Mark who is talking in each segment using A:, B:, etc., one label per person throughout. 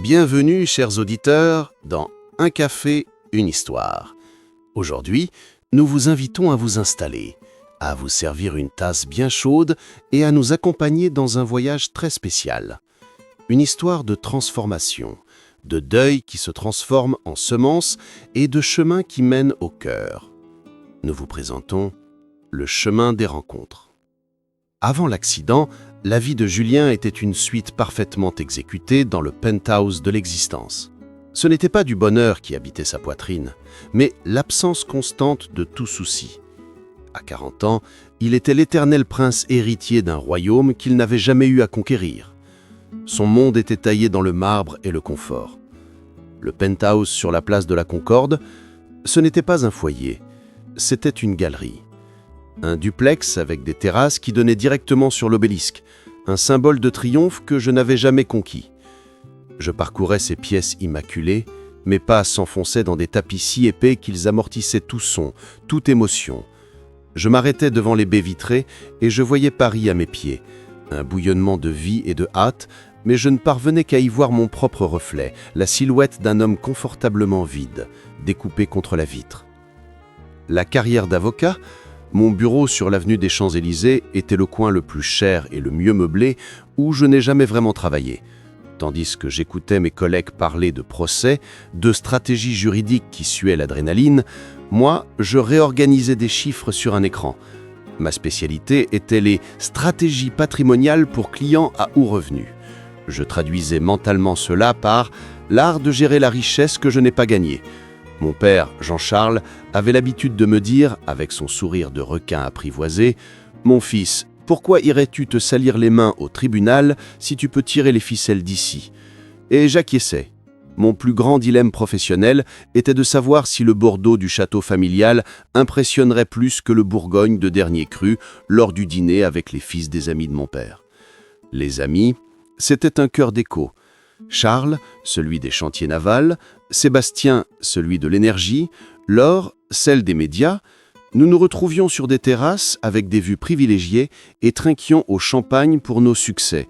A: Bienvenue, chers auditeurs, dans Un café, une histoire. Aujourd'hui, nous vous invitons à vous installer, à vous servir une tasse bien chaude et à nous accompagner dans un voyage très spécial. Une histoire de transformation, de deuil qui se transforme en semence et de chemin qui mène au cœur. Nous vous présentons le chemin des rencontres. Avant l'accident, la vie de Julien était une suite parfaitement exécutée dans le penthouse de l'existence. Ce n'était pas du bonheur qui habitait sa poitrine, mais l'absence constante de tout souci. À 40 ans, il était l'éternel prince héritier d'un royaume qu'il n'avait jamais eu à conquérir. Son monde était taillé dans le marbre et le confort. Le penthouse sur la place de la Concorde, ce n'était pas un foyer, c'était une galerie. Un duplex avec des terrasses qui donnaient directement sur l'obélisque, un symbole de triomphe que je n'avais jamais conquis. Je parcourais ces pièces immaculées, mes pas s'enfonçaient dans des tapis si épais qu'ils amortissaient tout son, toute émotion. Je m'arrêtais devant les baies vitrées et je voyais Paris à mes pieds, un bouillonnement de vie et de hâte, mais je ne parvenais qu'à y voir mon propre reflet, la silhouette d'un homme confortablement vide, découpé contre la vitre. La carrière d'avocat, mon bureau sur l'avenue des Champs-Élysées était le coin le plus cher et le mieux meublé où je n'ai jamais vraiment travaillé. Tandis que j'écoutais mes collègues parler de procès, de stratégies juridiques qui suaient l'adrénaline, moi, je réorganisais des chiffres sur un écran. Ma spécialité était les stratégies patrimoniales pour clients à haut revenu. Je traduisais mentalement cela par l'art de gérer la richesse que je n'ai pas gagnée. Mon père, Jean-Charles, avait l'habitude de me dire, avec son sourire de requin apprivoisé, « Mon fils, pourquoi irais-tu te salir les mains au tribunal si tu peux tirer les ficelles d'ici ?» Et j'acquiesçais. Mon plus grand dilemme professionnel était de savoir si le Bordeaux du château familial impressionnerait plus que le Bourgogne de dernier cru lors du dîner avec les fils des amis de mon père. Les amis, c'était un cœur d'écho. Charles, celui des chantiers navals, Sébastien, celui de l'énergie, Laure, celle des médias, nous nous retrouvions sur des terrasses avec des vues privilégiées et trinquions au champagne pour nos succès,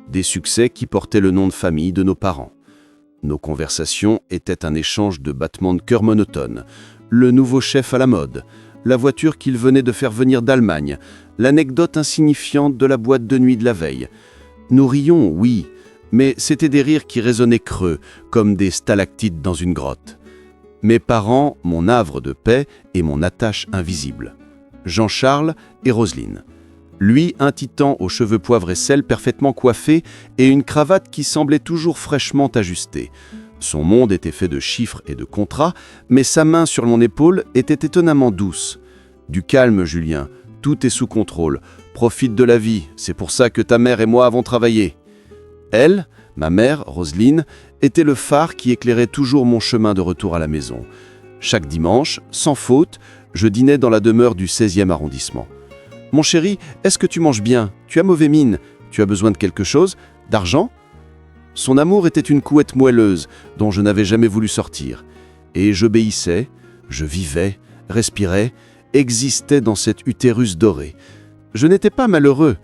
A: des succès qui portaient le nom de famille de nos parents. Nos conversations étaient un échange de battements de cœur monotones, le nouveau chef à la mode, la voiture qu'il venait de faire venir d'Allemagne, l'anecdote insignifiante de la boîte de nuit de la veille. Nous rions, oui, mais c'étaient des rires qui résonnaient creux, comme des stalactites dans une grotte. Mes parents, mon havre de paix et mon attache invisible. Jean-Charles et Roselyne. Lui, un titan aux cheveux poivre et sel parfaitement coiffé et une cravate qui semblait toujours fraîchement ajustée. Son monde était fait de chiffres et de contrats, mais sa main sur mon épaule était étonnamment douce. Du calme, Julien, tout est sous contrôle. Profite de la vie, c'est pour ça que ta mère et moi avons travaillé. Elle, ma mère, Roselyne, était le phare qui éclairait toujours mon chemin de retour à la maison. Chaque dimanche, sans faute, je dînais dans la demeure du 16e arrondissement. « Mon chéri, est-ce que tu manges bien? Tu as mauvaise mine. Tu as besoin de quelque chose? D'argent ?» Son amour était une couette moelleuse dont je n'avais jamais voulu sortir. Et j'obéissais, je vivais, respirais, existais dans cet utérus doré. Je n'étais pas malheureux.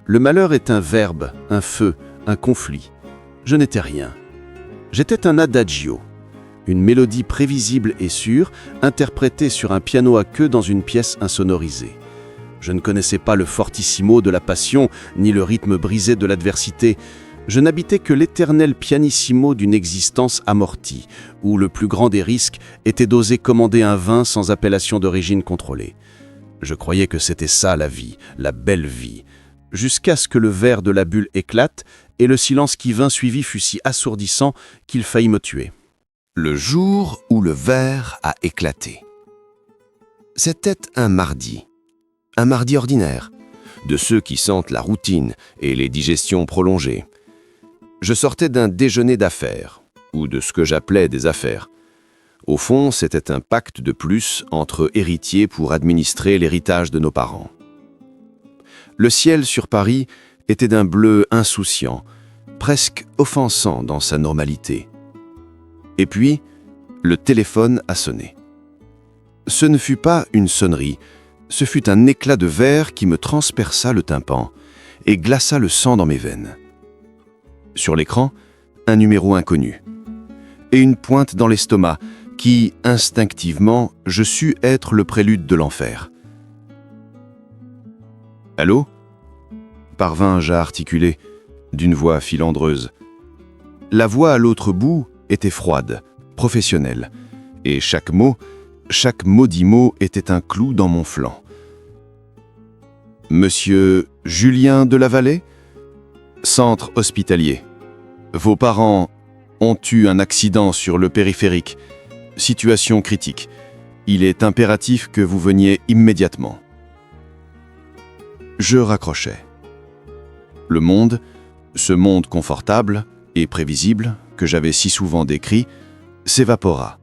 A: Le malheur est un verbe, un feu, un conflit. Je n'étais rien. J'étais un adagio, une mélodie prévisible et sûre, interprétée sur un piano à queue dans une pièce insonorisée. Je ne connaissais pas le fortissimo de la passion, ni le rythme brisé de l'adversité. Je n'habitais que l'éternel pianissimo d'une existence amortie, où le plus grand des risques était d'oser commander un vin sans appellation d'origine contrôlée. Je croyais que c'était ça la vie, la belle vie, jusqu'à ce que le verre de la bulle éclate et le silence qui vint suivi fut si assourdissant qu'il faillit me tuer.
B: Le jour où le verre a éclaté. C'était un mardi ordinaire, de ceux qui sentent la routine et les digestions prolongées. Je sortais d'un déjeuner d'affaires, ou de ce que j'appelais des affaires. Au fond, c'était un pacte de plus entre héritiers pour administrer l'héritage de nos parents. Le ciel sur Paris était d'un bleu insouciant, presque offensant dans sa normalité. Et puis, le téléphone a sonné. Ce ne fut pas une sonnerie, ce fut un éclat de verre qui me transperça le tympan et glaça le sang dans mes veines. Sur l'écran, un numéro inconnu. Et une pointe dans l'estomac qui, instinctivement, je sus être le prélude de l'enfer. « Allô » parvins-je à articuler, d'une voix filandreuse. La voix à l'autre bout était froide, professionnelle, et chaque maudit mot était un clou dans mon flanc. « Monsieur Julien de la Vallée ? Centre hospitalier. Vos parents ont eu un accident sur le périphérique. Situation critique. Il est impératif que vous veniez immédiatement. » Je raccrochai. Le monde, ce monde confortable et prévisible que j'avais si souvent décrit, s'évapora.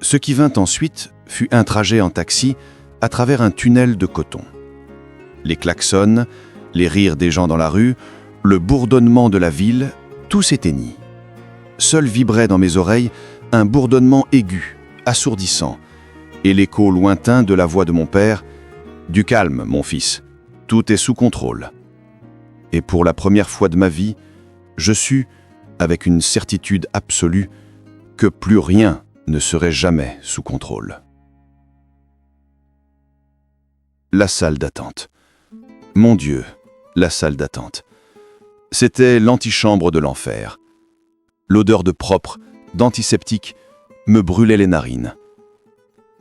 B: Ce qui vint ensuite fut un trajet en taxi à travers un tunnel de coton. Les klaxons, les rires des gens dans la rue, le bourdonnement de la ville, tout s'éteignit. Seul vibrait dans mes oreilles un bourdonnement aigu, assourdissant, et l'écho lointain de la voix de mon père « Du calme, mon fils, tout est sous contrôle. » Et pour la première fois de ma vie, je sus, avec une certitude absolue, que plus rien ne serait jamais sous contrôle. La salle d'attente. Mon Dieu, la salle d'attente. C'était l'antichambre de l'enfer. L'odeur de propre, d'antiseptique, me brûlait les narines.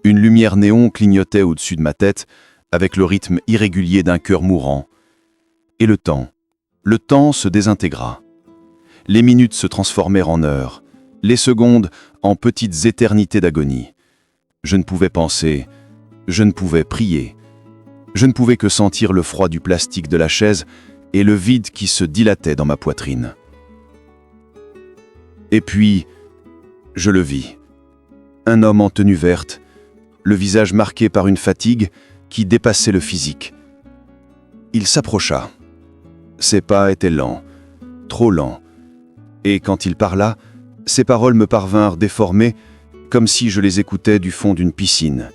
B: Une lumière néon clignotait au-dessus de ma tête avec le rythme irrégulier d'un cœur mourant. Et le temps se désintégra. Les minutes se transformèrent en heures, les secondes en petites éternités d'agonie. Je ne pouvais penser, je ne pouvais prier. Je ne pouvais que sentir le froid du plastique de la chaise et le vide qui se dilatait dans ma poitrine. Et puis, je le vis. Un homme en tenue verte, le visage marqué par une fatigue qui dépassait le physique. Il s'approcha. Ses pas étaient lents, trop lents, et quand il parla, ses paroles me parvinrent déformées, comme si je les écoutais du fond d'une piscine.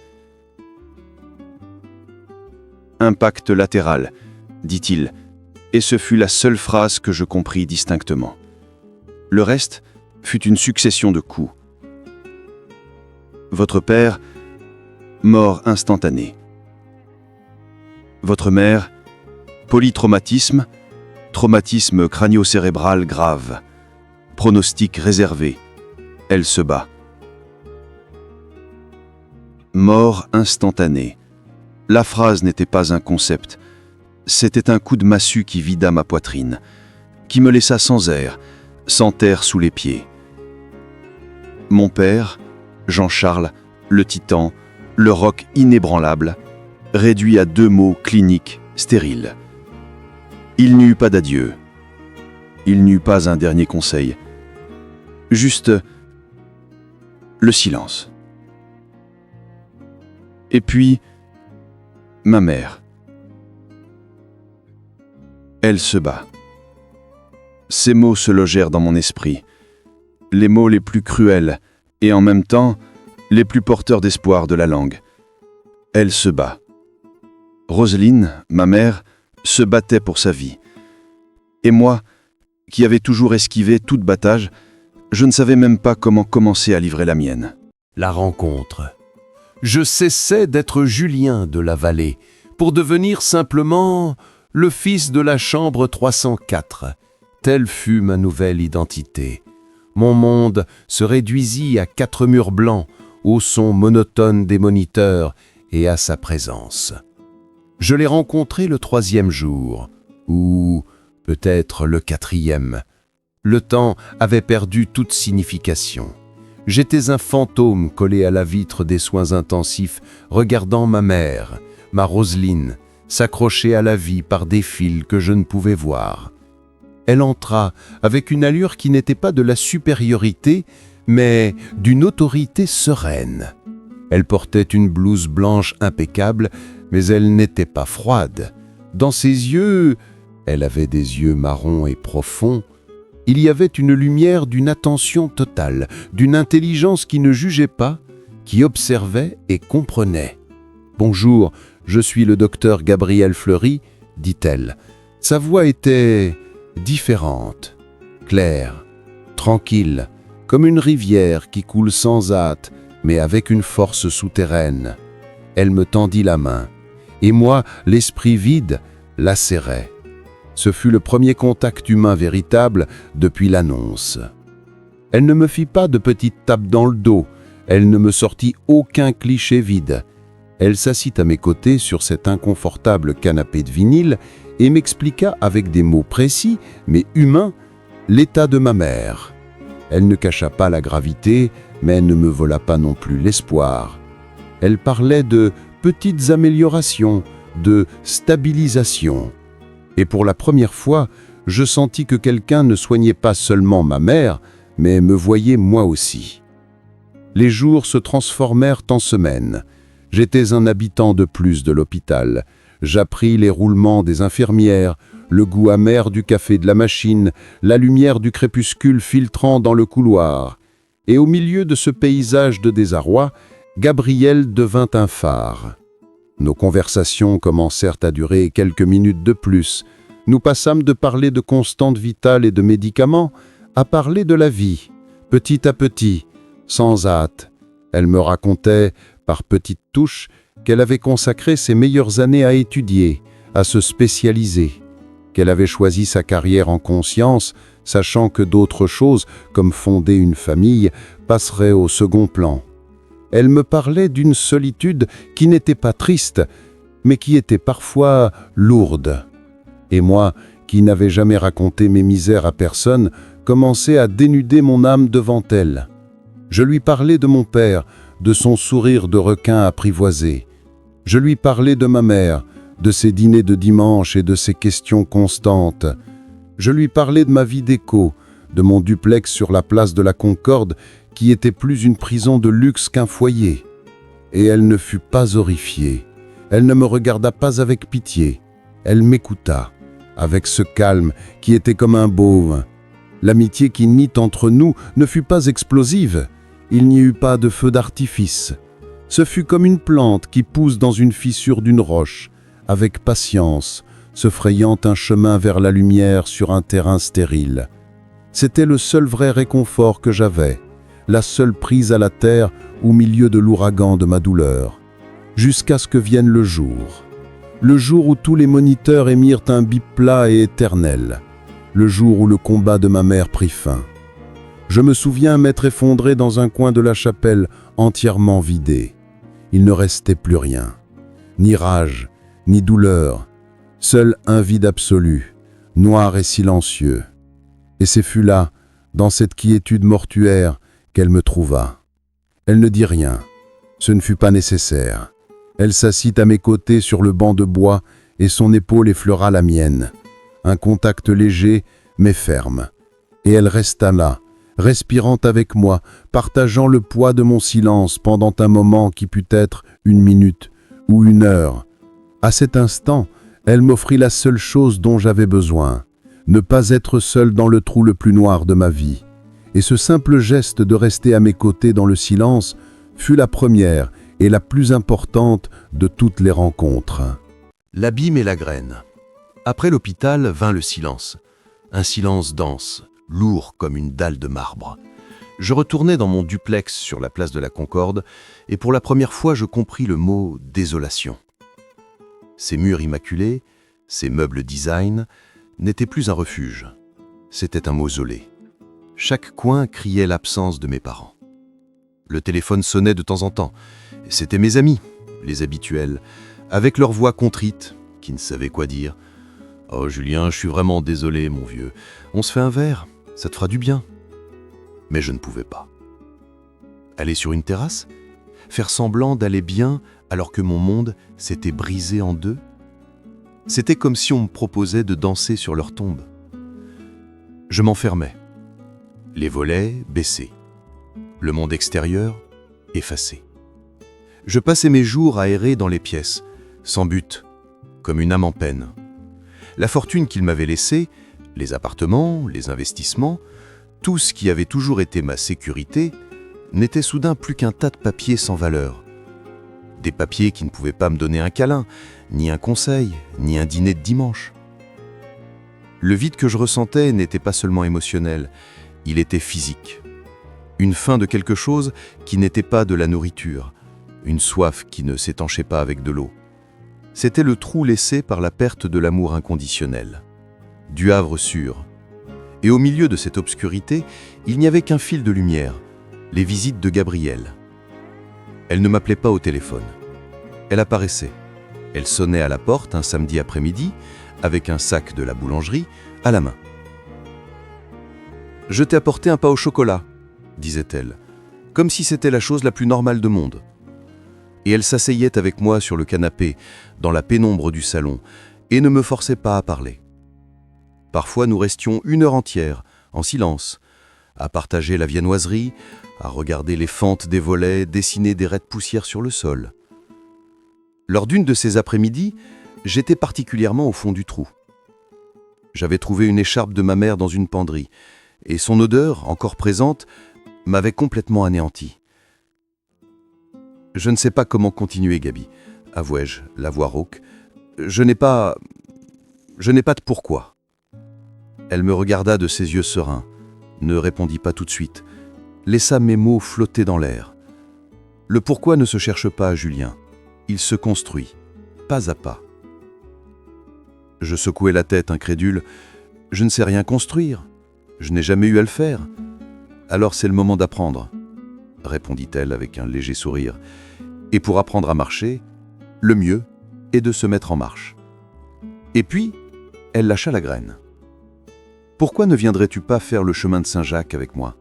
B: « Impact latéral », dit-il, et ce fut la seule phrase que je compris distinctement. Le reste fut une succession de coups. Votre père, mort instantanée. Votre mère, polytraumatisme, traumatisme crânio-cérébral grave. Pronostic réservé. Elle se bat. Mort instantanée. La phrase n'était pas un concept. C'était un coup de massue qui vida ma poitrine, qui me laissa sans air, sans terre sous les pieds. Mon père, Jean-Charles, le titan, le roc inébranlable, réduit à 2 mots cliniques, stériles. Il n'y eut pas d'adieu. Il n'y eut pas un dernier conseil. Juste le silence. Et puis, ma mère. Elle se bat. Ces mots se logèrent dans mon esprit. Les mots les plus cruels et en même temps les plus porteurs d'espoir de la langue. Elle se bat. Roselyne, ma mère, se battait pour sa vie. Et moi, qui avais toujours esquivé toute battage, je ne savais même pas comment commencer à livrer la mienne.
A: La rencontre. Je cessais d'être Julien de la Vallée pour devenir simplement le fils de la chambre 304. Telle fut ma nouvelle identité. Mon monde se réduisit à 4 murs blancs, au son monotone des moniteurs et à sa présence. Je l'ai rencontré le 3e jour, ou peut-être le 4e. Le temps avait perdu toute signification. J'étais un fantôme collé à la vitre des soins intensifs, regardant ma mère, ma Roselyne, s'accrocher à la vie par des fils que je ne pouvais voir. Elle entra avec une allure qui n'était pas de la supériorité, mais d'une autorité sereine. Elle portait une blouse blanche impeccable, mais elle n'était pas froide. Dans ses yeux, elle avait des yeux marrons et profonds, il y avait une lumière d'une attention totale, d'une intelligence qui ne jugeait pas, qui observait et comprenait. « Bonjour, je suis le docteur Gabriel Fleury », dit-elle. Sa voix était différente, claire, tranquille, comme une rivière qui coule sans hâte, mais avec une force souterraine. Elle me tendit la main, et moi, l'esprit vide, la serrai. Ce fut le premier contact humain véritable depuis l'annonce. Elle ne me fit pas de petites tapes dans le dos, elle ne me sortit aucun cliché vide. Elle s'assit à mes côtés sur cet inconfortable canapé de vinyle et m'expliqua avec des mots précis, mais humains, l'état de ma mère. Elle ne cacha pas la gravité, mais elle ne me vola pas non plus l'espoir. Elle parlait de petites améliorations, de stabilisation. Et pour la première fois, je sentis que quelqu'un ne soignait pas seulement ma mère, mais me voyait moi aussi. Les jours se transformèrent en semaines. J'étais un habitant de plus de l'hôpital. J'appris les roulements des infirmières, le goût amer du café de la machine, la lumière du crépuscule filtrant dans le couloir. Et au milieu de ce paysage de désarroi, Gabriel devint un phare. Nos conversations commencèrent à durer quelques minutes de plus. Nous passâmes de parler de constantes vitales et de médicaments à parler de la vie, petit à petit, sans hâte. Elle me racontait, par petites touches, qu'elle avait consacré ses meilleures années à étudier, à se spécialiser, qu'elle avait choisi sa carrière en conscience, sachant que d'autres choses, comme fonder une famille, passeraient au second plan. Elle me parlait d'une solitude qui n'était pas triste, mais qui était parfois lourde. Et moi, qui n'avais jamais raconté mes misères à personne, commençais à dénuder mon âme devant elle. Je lui parlais de mon père, de son sourire de requin apprivoisé. Je lui parlais de ma mère, de ses dîners de dimanche et de ses questions constantes. Je lui parlais de ma vie d'écho, de mon duplex sur la place de la Concorde, qui était plus une prison de luxe qu'un foyer. Et elle ne fut pas horrifiée. Elle ne me regarda pas avec pitié. Elle m'écouta, avec ce calme qui était comme un baume. L'amitié qui naît entre nous ne fut pas explosive. Il n'y eut pas de feu d'artifice. Ce fut comme une plante qui pousse dans une fissure d'une roche, avec patience, se frayant un chemin vers la lumière sur un terrain stérile. C'était le seul vrai réconfort que j'avais, la seule prise à la terre au milieu de l'ouragan de ma douleur, jusqu'à ce que vienne le jour où tous les moniteurs émirent un bip plat et éternel, le jour où le combat de ma mère prit fin. Je me souviens m'être effondré dans un coin de la chapelle entièrement vidé. Il ne restait plus rien, ni rage, ni douleur, seul un vide absolu, noir et silencieux. Et ce fut là, dans cette quiétude mortuaire, qu'elle me trouva. Elle ne dit rien, ce ne fut pas nécessaire. Elle s'assit à mes côtés sur le banc de bois et son épaule effleura la mienne. Un contact léger mais ferme. Et elle resta là, respirant avec moi, partageant le poids de mon silence pendant un moment qui put être une minute ou une heure. À cet instant, elle m'offrit la seule chose dont j'avais besoin, ne pas être seul dans le trou le plus noir de ma vie. Et ce simple geste de rester à mes côtés dans le silence fut la première et la plus importante de toutes les rencontres.
C: L'abîme et la graine. Après l'hôpital vint le silence. Un silence dense, lourd comme une dalle de marbre. Je retournai dans mon duplex sur la place de la Concorde et pour la première fois je compris le mot « désolation ». Ces murs immaculés, ces meubles design, n'étaient plus un refuge. C'était un mausolée. Chaque coin criait l'absence de mes parents. Le téléphone sonnait de temps en temps. C'étaient mes amis, les habituels, avec leur voix contrite, qui ne savaient quoi dire. « Oh Julien, je suis vraiment désolé, mon vieux. On se fait un verre, ça te fera du bien. » Mais je ne pouvais pas. Aller sur une terrasse ? Faire semblant d'aller bien alors que mon monde s'était brisé en deux ? C'était comme si on me proposait de danser sur leur tombe. Je m'enfermais. Les volets baissés. Le monde extérieur effacé. Je passais mes jours à errer dans les pièces, sans but, comme une âme en peine. La fortune qu'ils m'avaient laissée, les appartements, les investissements, tout ce qui avait toujours été ma sécurité, n'était soudain plus qu'un tas de papiers sans valeur. Des papiers qui ne pouvaient pas me donner un câlin, ni un conseil, ni un dîner de dimanche. Le vide que je ressentais n'était pas seulement émotionnel, Il était physique. Une faim de quelque chose qui n'était pas de la nourriture, une soif qui ne s'étanchait pas avec de l'eau. C'était le trou laissé par la perte de l'amour inconditionnel. Du Havre sûr. Et au milieu de cette obscurité, il n'y avait qu'un fil de lumière, les visites de Gabrielle. Elle ne m'appelait pas au téléphone. Elle apparaissait. Elle sonnait à la porte un samedi après-midi, avec un sac de la boulangerie à la main. « Je t'ai apporté un pain au chocolat », disait-elle, comme si c'était la chose la plus normale du monde. Et elle s'asseyait avec moi sur le canapé, dans la pénombre du salon, et ne me forçait pas à parler. Parfois, nous restions 1 heure entière, en silence, à partager la viennoiserie, à regarder les fentes des volets dessiner des raies de poussière sur le sol. Lors d'une de ces après-midi, j'étais particulièrement au fond du trou. J'avais trouvé une écharpe de ma mère dans une penderie, et son odeur, encore présente, m'avait complètement anéanti. « Je ne sais pas comment continuer, Gabi, avouai-je, la voix rauque. Je n'ai pas de pourquoi. » Elle me regarda de ses yeux sereins, ne répondit pas tout de suite, laissa mes mots flotter dans l'air. Le pourquoi ne se cherche pas, Julien. Il se construit, pas à pas. Je secouai la tête, incrédule. Je ne sais rien construire. Je n'ai jamais eu à le faire. Alors c'est le moment d'apprendre, répondit-elle avec un léger sourire. Et pour apprendre à marcher, le mieux est de se mettre en marche. Et puis, elle lâcha la graine. Pourquoi ne viendrais-tu pas faire le chemin de Saint-Jacques avec moi ?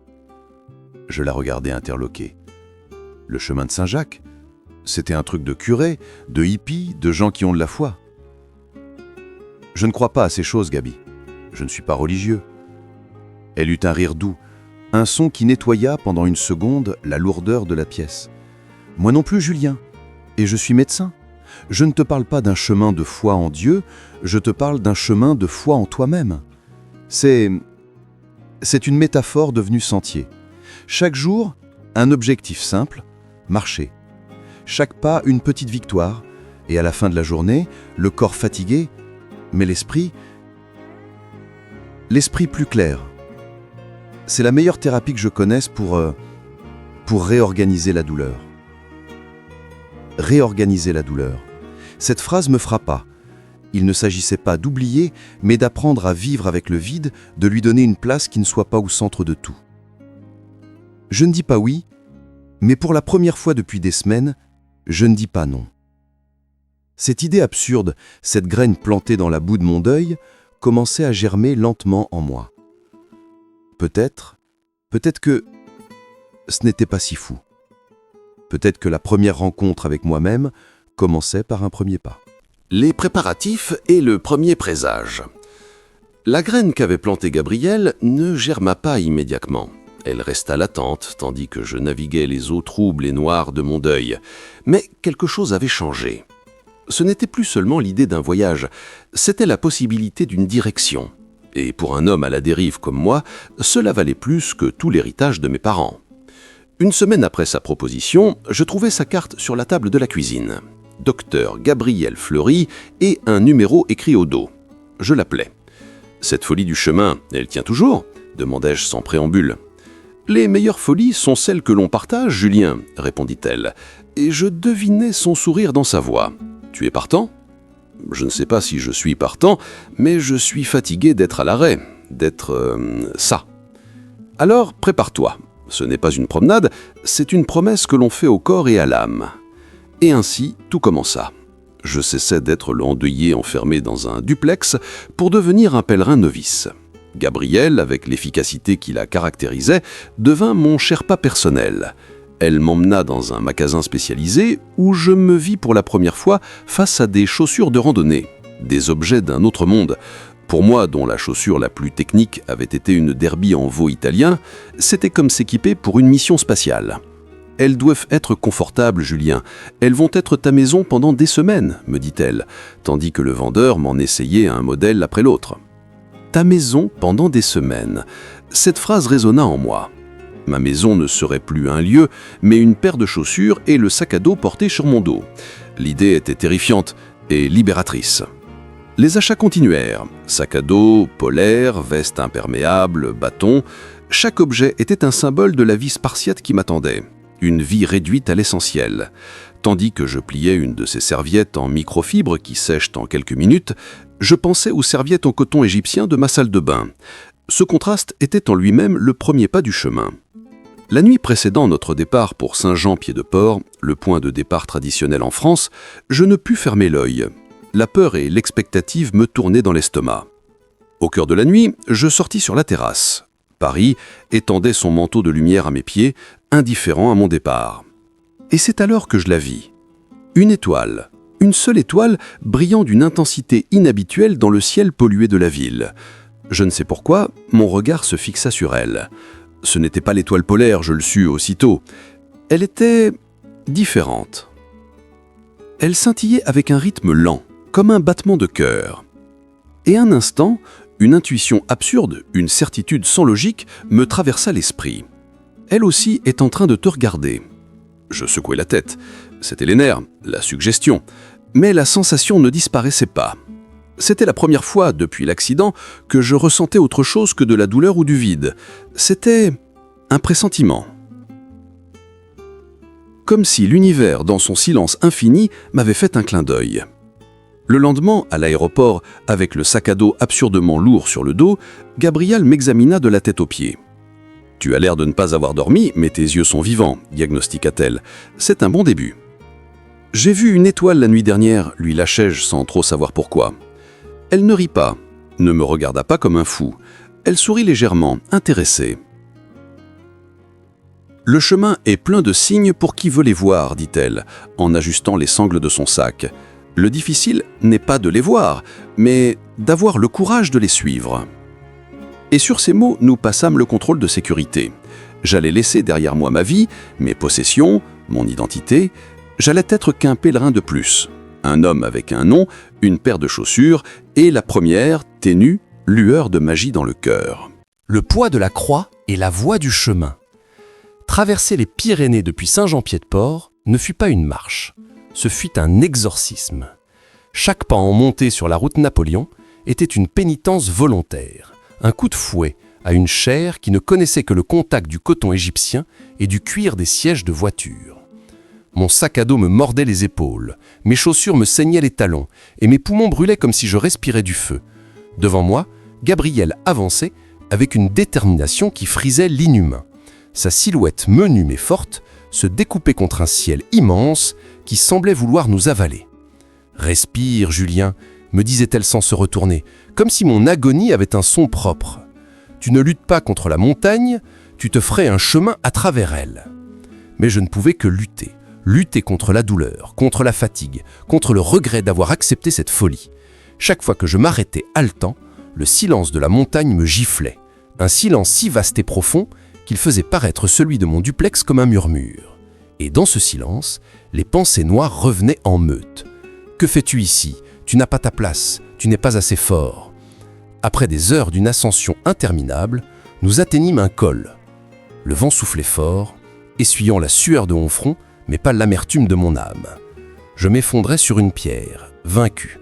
C: Je la regardais interloqué. Le chemin de Saint-Jacques ? C'était un truc de curé, de hippie, de gens qui ont de la foi. Je ne crois pas à ces choses, Gabi. Je ne suis pas religieux. Elle eut un rire doux, un son qui nettoya pendant une seconde la lourdeur de la pièce. Moi non plus, Julien. Et je suis médecin. Je ne te parle pas d'un chemin de foi en Dieu, je te parle d'un chemin de foi en toi-même. C'est une métaphore devenue sentier. Chaque jour, un objectif simple, marcher. Chaque pas, une petite victoire. Et à la fin de la journée, le corps fatigué, mais l'esprit plus clair. C'est la meilleure thérapie que je connaisse pour réorganiser la douleur. Réorganiser la douleur. Cette phrase me frappa. Il ne s'agissait pas d'oublier, mais d'apprendre à vivre avec le vide, de lui donner une place qui ne soit pas au centre de tout. Je ne dis pas oui, mais pour la première fois depuis des semaines, je ne dis pas non. Cette idée absurde, cette graine plantée dans la boue de mon deuil, commençait à germer lentement en moi. Peut-être que ce n'était pas si fou. Peut-être que la première rencontre avec moi-même commençait par un premier pas.
A: Les préparatifs et le premier présage. La graine qu'avait plantée Gabrielle ne germa pas immédiatement. Elle resta latente, tandis que je naviguais les eaux troubles et noires de mon deuil. Mais quelque chose avait changé. Ce n'était plus seulement l'idée d'un voyage, c'était la possibilité d'une direction. Et pour un homme à la dérive comme moi, cela valait plus que tout l'héritage de mes parents. Une semaine après sa proposition, je trouvais sa carte sur la table de la cuisine. Docteur Gabrielle Fleury et un numéro écrit au dos. Je l'appelais. « Cette folie du chemin, elle tient toujours ?» demandai-je sans préambule. « Les meilleures folies sont celles que l'on partage, Julien, » répondit-elle, et je devinais son sourire dans sa voix. « Tu es partant ?» Je ne sais pas si je suis partant, mais je suis fatigué d'être à l'arrêt, d'être ça. Alors, prépare-toi. Ce n'est pas une promenade, c'est une promesse que l'on fait au corps et à l'âme. Et ainsi, tout commença. Je cessai d'être l'endeuillé enfermé dans un duplex pour devenir un pèlerin novice. Gabrielle, avec l'efficacité qui la caractérisait, devint mon Sherpa personnel. Elle m'emmena dans un magasin spécialisé où je me vis pour la première fois face à des chaussures de randonnée, des objets d'un autre monde. Pour moi, dont la chaussure la plus technique avait été une derby en veau italien, c'était comme s'équiper pour une mission spatiale. « Elles doivent être confortables, Julien. Elles vont être ta maison pendant des semaines, me dit-elle, tandis que le vendeur m'en essayait un modèle après l'autre. Ta maison pendant des semaines. Cette phrase résonna en moi. Ma maison ne serait plus un lieu, mais une paire de chaussures et le sac à dos porté sur mon dos. L'idée était terrifiante et libératrice. Les achats continuèrent. Sac à dos, polaire, veste imperméable, bâton.
C: Chaque objet était un symbole de la vie spartiate qui m'attendait, une vie réduite à l'essentiel. Tandis que je pliais une de ces serviettes en microfibre qui sèchent en quelques minutes, je pensais aux serviettes en coton égyptien de ma salle de bain. Ce contraste était en lui-même le premier pas du chemin. La nuit précédant notre départ pour Saint-Jean-Pied-de-Port, le point de départ traditionnel en France, je ne pus fermer l'œil. La peur et l'expectative me tournaient dans l'estomac. Au cœur de la nuit, je sortis sur la terrasse. Paris étendait son manteau de lumière à mes pieds, indifférent à mon départ. Et c'est alors que je la vis. Une étoile, une seule étoile brillant d'une intensité inhabituelle dans le ciel pollué de la ville. Je ne sais pourquoi, mon regard se fixa sur elle. Ce n'était pas l'étoile polaire, je le sus aussitôt. Elle était différente. Elle scintillait avec un rythme lent, comme un battement de cœur. Et un instant, une intuition absurde, une certitude sans logique, me traversa l'esprit. Elle aussi est en train de te regarder. Je secouai la tête. C'était les nerfs, la suggestion. Mais la sensation ne disparaissait pas. C'était la première fois, depuis l'accident, que je ressentais autre chose que de la douleur ou du vide. C'était un pressentiment. Comme si l'univers, dans son silence infini, m'avait fait un clin d'œil. Le lendemain, à l'aéroport, avec le sac à dos absurdement lourd sur le dos, Gabrielle m'examina de la tête aux pieds. « Tu as l'air de ne pas avoir dormi, mais tes yeux sont vivants », diagnostiqua-t-elle. « C'est un bon début. »« J'ai vu une étoile la nuit dernière », lui lâchai-je sans trop savoir pourquoi. Elle ne rit pas, ne me regarda pas comme un fou. Elle sourit légèrement, intéressée. « Le chemin est plein de signes pour qui veut les voir, dit-elle, en ajustant les sangles de son sac. Le difficile n'est pas de les voir, mais d'avoir le courage de les suivre. » Et sur ces mots, nous passâmes le contrôle de sécurité. J'allais laisser derrière moi ma vie, mes possessions, mon identité. J'allais être qu'un pèlerin de plus. Un homme avec un nom, une paire de chaussures et la première, ténue, lueur de magie dans le cœur.
D: Le poids de la croix et la voie du chemin. Traverser les Pyrénées depuis Saint-Jean-Pied-de-Port ne fut pas une marche, ce fut un exorcisme. Chaque pas en montée sur la route Napoléon était une pénitence volontaire, un coup de fouet à une chair qui ne connaissait que le contact du coton égyptien et du cuir des sièges de voiture. Mon sac à dos me mordait les épaules, mes chaussures me saignaient les talons et mes poumons brûlaient comme si je respirais du feu. Devant moi, Gabrielle avançait avec une détermination qui frisait l'inhumain. Sa silhouette menue mais forte se découpait contre un ciel immense qui semblait vouloir nous avaler. « Respire, Julien », me disait-elle sans se retourner, comme si mon agonie avait un son propre. « Tu ne luttes pas contre la montagne, tu te ferais un chemin à travers elle. » Mais je ne pouvais que lutter. Lutter contre la douleur, contre la fatigue, contre le regret d'avoir accepté cette folie. Chaque fois que je m'arrêtais haletant, le silence de la montagne me giflait. Un silence si vaste et profond qu'il faisait paraître celui de mon duplex comme un murmure. Et dans ce silence, les pensées noires revenaient en meute. « Que fais-tu ici ? Tu n'as pas ta place, tu n'es pas assez fort. » Après des heures d'une ascension interminable, nous atteignîmes un col. Le vent soufflait fort, essuyant la sueur de mon front, mais pas l'amertume de mon âme. Je m'effondrais sur une pierre, vaincu.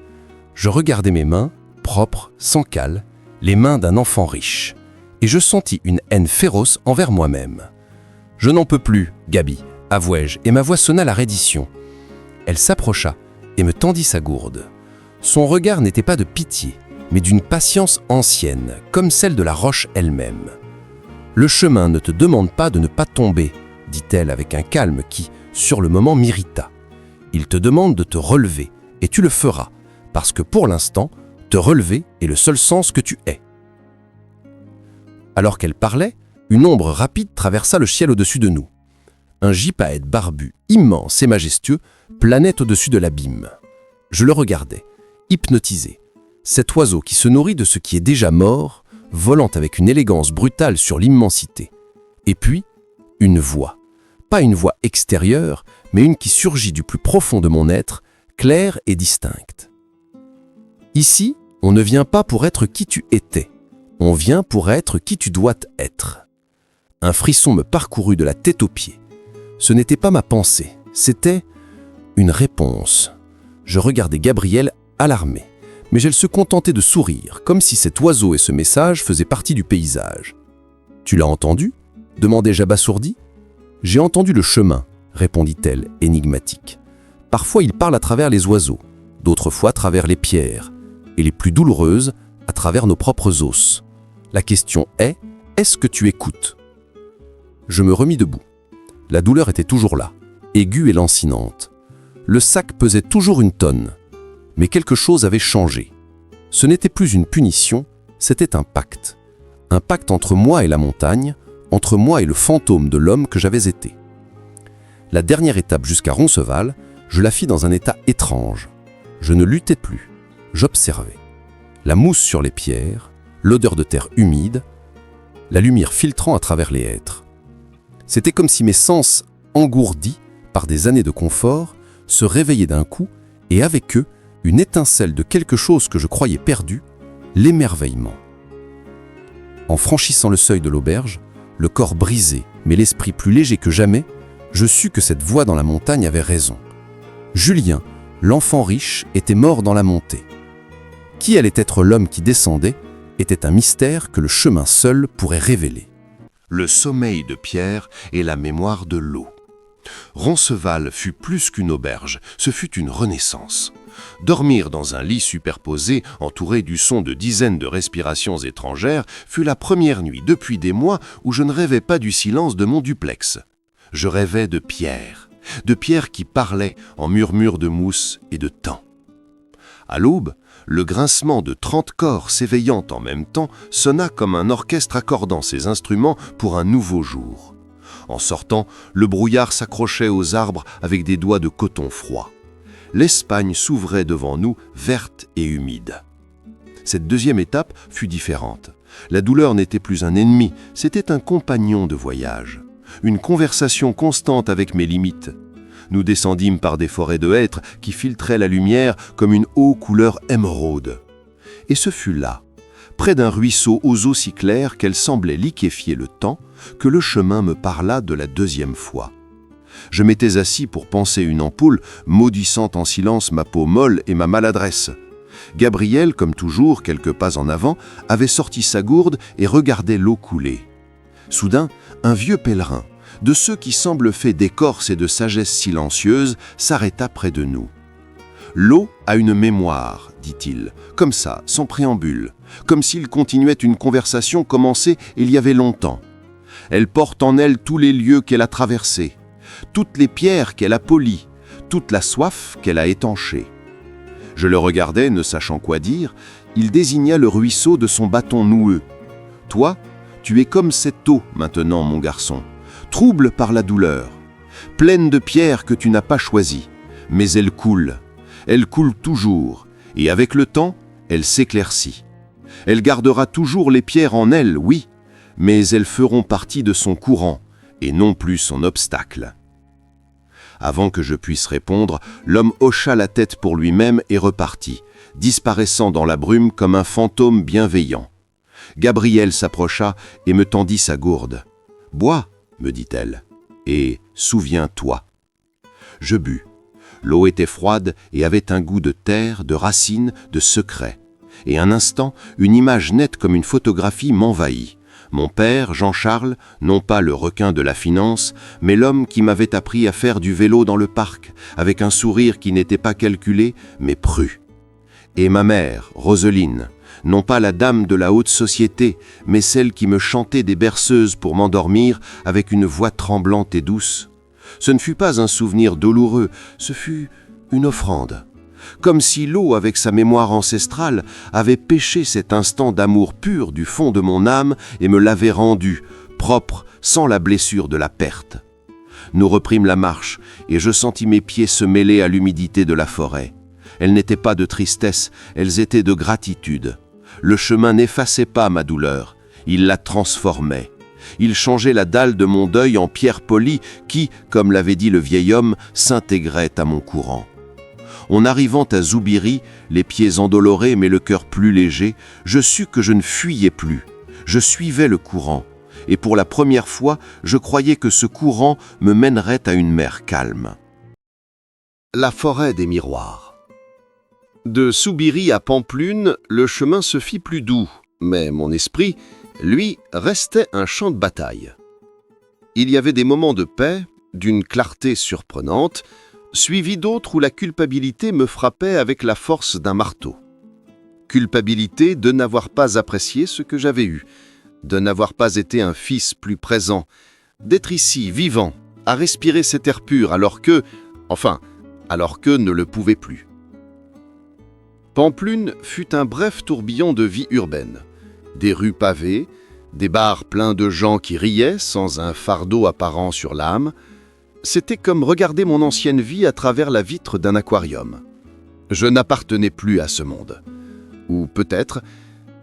D: Je regardais mes mains, propres, sans cale, les mains d'un enfant riche. Et je sentis une haine féroce envers moi-même. « Je n'en peux plus, Gabi », avouai-je, et ma voix sonna la reddition. Elle s'approcha et me tendit sa gourde. Son regard n'était pas de pitié, mais d'une patience ancienne, comme celle de la roche elle-même. « Le chemin ne te demande pas de ne pas tomber, » dit-elle avec un calme qui, sur le moment, m'irrita. « Il te demande de te relever, et tu le feras, parce que pour l'instant, te relever est le seul sens que tu aies. » Alors qu'elle parlait, une ombre rapide traversa le ciel au-dessus de nous. Un gypaète barbu, immense et majestueux, planait au-dessus de l'abîme. Je le regardais, hypnotisé. Cet oiseau qui se nourrit de ce qui est déjà mort, volant avec une élégance brutale sur l'immensité. Et puis, une voix. Pas une voix extérieure, mais une qui surgit du plus profond de mon être, claire et distincte. Ici, on ne vient pas pour être qui tu étais. On vient pour être qui tu dois être. Un frisson me parcourut de la tête aux pieds. Ce n'était pas ma pensée, c'était une réponse. Je regardais Gabrielle alarmée, mais elle se contentait de sourire, comme si cet oiseau et ce message faisaient partie du paysage. Tu l'as entendu ? demandai-je abasourdi. J'ai entendu le chemin, répondit-elle, énigmatique. Parfois il parle à travers les oiseaux, d'autres fois à travers les pierres, et les plus douloureuses, à travers nos propres os. La question est, est-ce que tu écoutes ? Je me remis debout. La douleur était toujours là, aiguë et lancinante. Le sac pesait toujours 1 tonne. Mais quelque chose avait changé. Ce n'était plus une punition, c'était un pacte. Un pacte entre moi et la montagne, entre moi et le fantôme de l'homme que j'avais été. La dernière étape jusqu'à Roncesvalles, je la fis dans un état étrange. Je ne luttais plus, j'observais. La mousse sur les pierres, l'odeur de terre humide, la lumière filtrant à travers les hêtres. C'était comme si mes sens, engourdis par des années de confort, se réveillaient d'un coup et avec eux, une étincelle de quelque chose que je croyais perdu, l'émerveillement. En franchissant le seuil de l'auberge, le corps brisé, mais l'esprit plus léger que jamais, je sus que cette voix dans la montagne avait raison. Julien, l'enfant riche, était mort dans la montée. Qui allait être l'homme qui descendait était un mystère que le chemin seul pourrait révéler.
A: Le sommeil de Pierre et la mémoire de l'eau. Roncesvalles fut plus qu'une auberge, ce fut une renaissance. Dormir dans un lit superposé, entouré du son de dizaines de respirations étrangères, fut la première nuit depuis des mois où je ne rêvais pas du silence de mon duplex. Je rêvais de Pierre qui parlait en murmures de mousse et de temps. À l'aube, le grincement de 30 corps s'éveillant en même temps sonna comme un orchestre accordant ses instruments pour un nouveau jour. En sortant, le brouillard s'accrochait aux arbres avec des doigts de coton froid. L'Espagne s'ouvrait devant nous, verte et humide. Cette deuxième étape fut différente. La douleur n'était plus un ennemi, c'était un compagnon de voyage. Une conversation constante avec mes limites. Nous descendîmes par des forêts de hêtres qui filtraient la lumière comme une eau couleur émeraude. Et ce fut là, près d'un ruisseau aux eaux si claires qu'elles semblaient liquéfier le temps, que le chemin me parla de la deuxième fois. Je m'étais assis pour panser une ampoule, maudissant en silence ma peau molle et ma maladresse. Gabriel, comme toujours, quelques pas en avant, avait sorti sa gourde et regardait l'eau couler. Soudain, un vieux pèlerin, de ceux qui semblent faits d'écorce et de sagesse silencieuse, s'arrêta près de nous. « L'eau a une mémoire, dit-il, comme ça, sans préambule, comme s'il continuait une conversation commencée il y avait longtemps. Elle porte en elle tous les lieux qu'elle a traversés, toutes les pierres qu'elle a polies, toute la soif qu'elle a étanchée. » Je le regardais, ne sachant quoi dire, il désigna le ruisseau de son bâton noueux. « Toi, tu es comme cette eau maintenant, mon garçon, trouble par la douleur, pleine de pierres que tu n'as pas choisies, mais elle coule toujours, et avec le temps, elle s'éclaircit. Elle gardera toujours les pierres en elle, oui, mais elles feront partie de son courant, et non plus son obstacle. » Avant que je puisse répondre, l'homme hocha la tête pour lui-même et repartit, disparaissant dans la brume comme un fantôme bienveillant. Gabrielle s'approcha et me tendit sa gourde. « Bois, me dit-elle, et souviens-toi. » Je bus. L'eau était froide et avait un goût de terre, de racines, de secret. Et un instant, une image nette comme une photographie m'envahit. Mon père, Jean-Charles, non pas le requin de la finance, mais l'homme qui m'avait appris à faire du vélo dans le parc, avec un sourire qui n'était pas calculé, mais pru. Et ma mère, Roseline, non pas la dame de la haute société, mais celle qui me chantait des berceuses pour m'endormir avec une voix tremblante et douce. Ce ne fut pas un souvenir douloureux, ce fut une offrande. Comme si l'eau, avec sa mémoire ancestrale, avait pêché cet instant d'amour pur du fond de mon âme et me l'avait rendu, propre, sans la blessure de la perte. Nous reprîmes la marche, et je sentis mes pieds se mêler à l'humidité de la forêt. Elles n'étaient pas de tristesse, elles étaient de gratitude. Le chemin n'effaçait pas ma douleur, il la transformait. Il changeait la dalle de mon deuil en pierre polie qui, comme l'avait dit le vieil homme, s'intégrait à mon courant. En arrivant à Zoubiri, les pieds endolorés mais le cœur plus léger, je sus que je ne fuyais plus. Je suivais le courant, et pour la première fois, je croyais que ce courant me mènerait à une mer calme. La forêt des miroirs. De Zoubiri à Pampelune, le chemin se fit plus doux, mais mon esprit, lui, restait un champ de bataille. Il y avait des moments de paix, d'une clarté surprenante, suivis d'autres où la culpabilité me frappait avec la force d'un marteau. Culpabilité de n'avoir pas apprécié ce que j'avais eu, de n'avoir pas été un fils plus présent, d'être ici, vivant, à respirer cet air pur alors que ne le pouvait plus. Pampelune fut un bref tourbillon de vie urbaine. Des rues pavées, des bars pleins de gens qui riaient sans un fardeau apparent sur l'âme. C'était comme regarder mon ancienne vie à travers la vitre d'un aquarium. Je n'appartenais plus à ce monde. Ou peut-être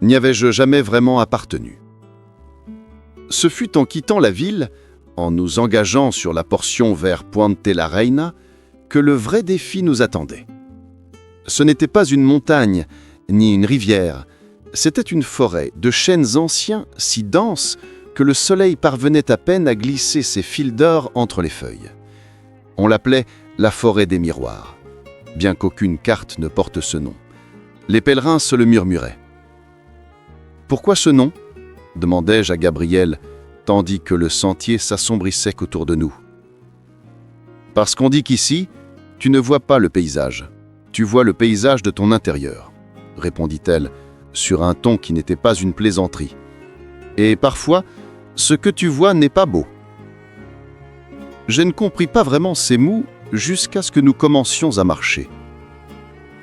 A: n'y avais-je jamais vraiment appartenu. Ce fut en quittant la ville, en nous engageant sur la portion vers Puente la Reina, que le vrai défi nous attendait. Ce n'était pas une montagne, ni une rivière, c'était une forêt de chênes anciens si denses que le soleil parvenait à peine à glisser ses fils d'or entre les feuilles. On l'appelait la forêt des miroirs, bien qu'aucune carte ne porte ce nom. Les pèlerins se le murmuraient. « Pourquoi ce nom ?» demandai-je à Gabriel, tandis que le sentier s'assombrissait autour de nous. « Parce qu'on dit qu'ici, tu ne vois pas le paysage. Tu vois le paysage de ton intérieur, » répondit-elle, sur un ton qui n'était pas une plaisanterie. « Et parfois, ce que tu vois n'est pas beau. » Je ne compris pas vraiment ces mots jusqu'à ce que nous commencions à marcher.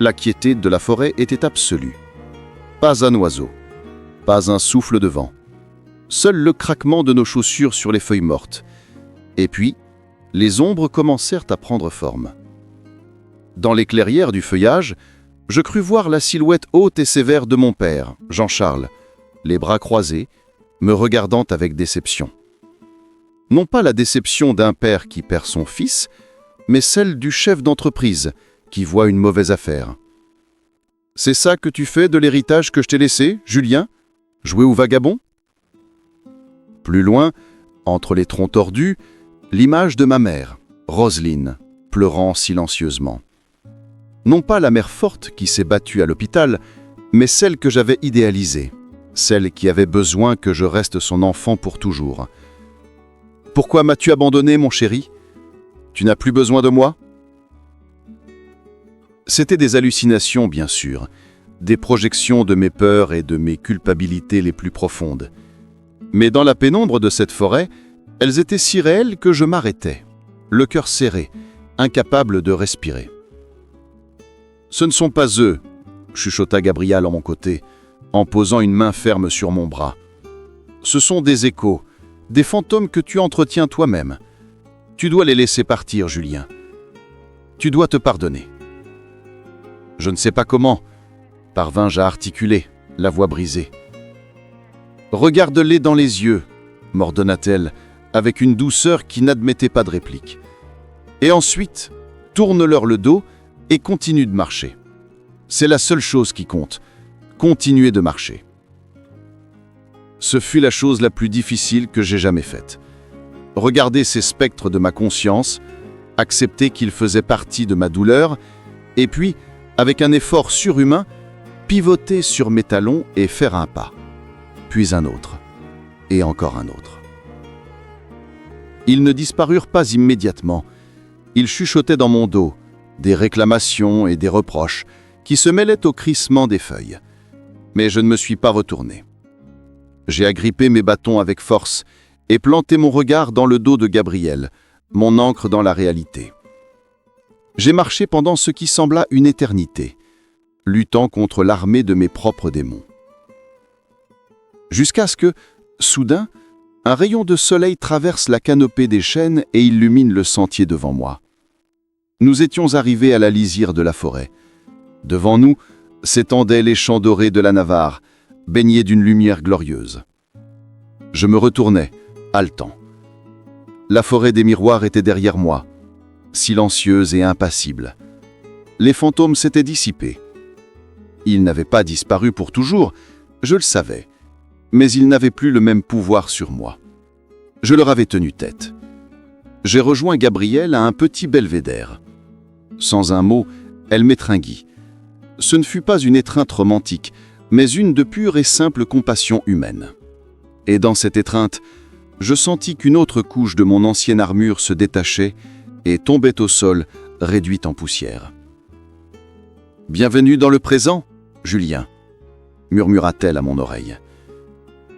A: La quiétude de la forêt était absolue. Pas un oiseau, pas un souffle de vent. Seul le craquement de nos chaussures sur les feuilles mortes. Et puis, les ombres commencèrent à prendre forme. Dans les clairières du feuillage, je crus voir la silhouette haute et sévère de mon père, Jean-Charles, les bras croisés, me regardant avec déception. Non pas la déception d'un père qui perd son fils, mais celle du chef d'entreprise qui voit une mauvaise affaire. « C'est ça que tu fais de l'héritage que je t'ai laissé, Julien ? Jouer au vagabond ?» Plus loin, entre les troncs tordus, l'image de ma mère, Roselyne, pleurant silencieusement. Non pas la mère forte qui s'est battue à l'hôpital, mais celle que j'avais idéalisée, celle qui avait besoin que je reste son enfant pour toujours. « Pourquoi m'as-tu abandonné, mon chéri ? Tu n'as plus besoin de moi ?» C'étaient des hallucinations, bien sûr, des projections de mes peurs et de mes culpabilités les plus profondes. Mais dans la pénombre de cette forêt, elles étaient si réelles que je m'arrêtais, le cœur serré, incapable de respirer. « Ce ne sont pas eux, » chuchota Gabriel à mon côté, en posant une main ferme sur mon bras. « Ce sont des échos, des fantômes que tu entretiens toi-même. Tu dois les laisser partir, Julien. Tu dois te pardonner. » Je ne sais pas comment, parvins-je à articuler, la voix brisée. « Regarde-les dans les yeux, » m'ordonna-t-elle, avec une douceur qui n'admettait pas de réplique. « Et ensuite, tourne-leur le dos et continue de marcher. C'est la seule chose qui compte, continuer de marcher. » Ce fut la chose la plus difficile que j'ai jamais faite. Regarder ces spectres de ma conscience, accepter qu'ils faisaient partie de ma douleur, et puis, avec un effort surhumain, pivoter sur mes talons et faire un pas, puis un autre, et encore un autre. Ils ne disparurent pas immédiatement. Ils chuchotaient dans mon dos, des réclamations et des reproches qui se mêlaient au crissement des feuilles. Mais je ne me suis pas retourné. J'ai agrippé mes bâtons avec force et planté mon regard dans le dos de Gabriel, mon ancre dans la réalité. J'ai marché pendant ce qui sembla une éternité, luttant contre l'armée de mes propres démons. Jusqu'à ce que, soudain, un rayon de soleil traverse la canopée des chênes et illumine le sentier devant moi. Nous étions arrivés à la lisière de la forêt. Devant nous s'étendaient les champs dorés de la Navarre, baignés d'une lumière glorieuse. Je me retournai, haletant. La forêt des miroirs était derrière moi, silencieuse et impassible. Les fantômes s'étaient dissipés. Ils n'avaient pas disparu pour toujours, je le savais, mais ils n'avaient plus le même pouvoir sur moi. Je leur avais tenu tête. J'ai rejoint Gabriel à un petit belvédère. Sans un mot, elle m'étreindit. Ce ne fut pas une étreinte romantique, mais une de pure et simple compassion humaine.
E: Et dans cette étreinte, je sentis qu'une autre couche de mon ancienne armure se détachait et tombait au sol, réduite en poussière. « Bienvenue dans le présent, Julien », murmura-t-elle à mon oreille.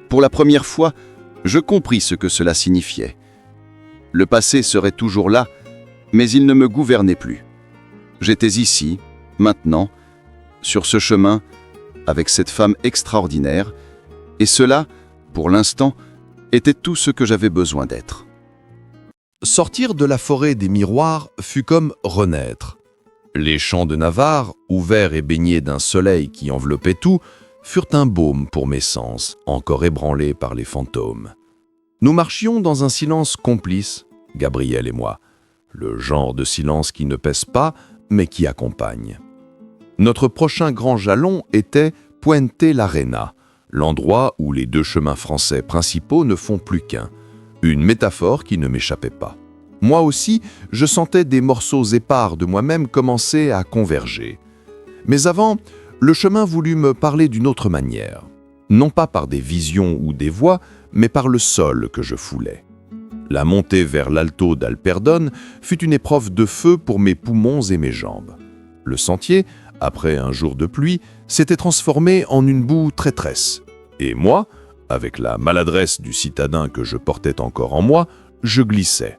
E: Pour la première fois, je compris ce que cela signifiait. Le passé serait toujours là, mais il ne me gouvernait plus. J'étais ici, maintenant, sur ce chemin, avec cette femme extraordinaire, et cela, pour l'instant, était tout ce que j'avais besoin d'être.
C: Sortir de la forêt des miroirs fut comme renaître. Les champs de Navarre, ouverts et baignés d'un soleil qui enveloppait tout, furent un baume pour mes sens, encore ébranlés par les fantômes. Nous marchions dans un silence complice, Gabriel et moi, le genre de silence qui ne pèse pas, mais qui accompagne. Notre prochain grand jalon était Puente l'Arena, l'endroit où les deux chemins français principaux ne font plus qu'un, une métaphore qui ne m'échappait pas. Moi aussi, je sentais des morceaux épars de moi-même commencer à converger. Mais avant, le chemin voulut me parler d'une autre manière, non pas par des visions ou des voix, mais par le sol que je foulais. La montée vers l'Alto d'Alperdonne fut une épreuve de feu pour mes poumons et mes jambes. Le sentier, après un jour de pluie, s'était transformé en une boue traîtresse. Et moi, avec la maladresse du citadin que je portais encore en moi, je glissais.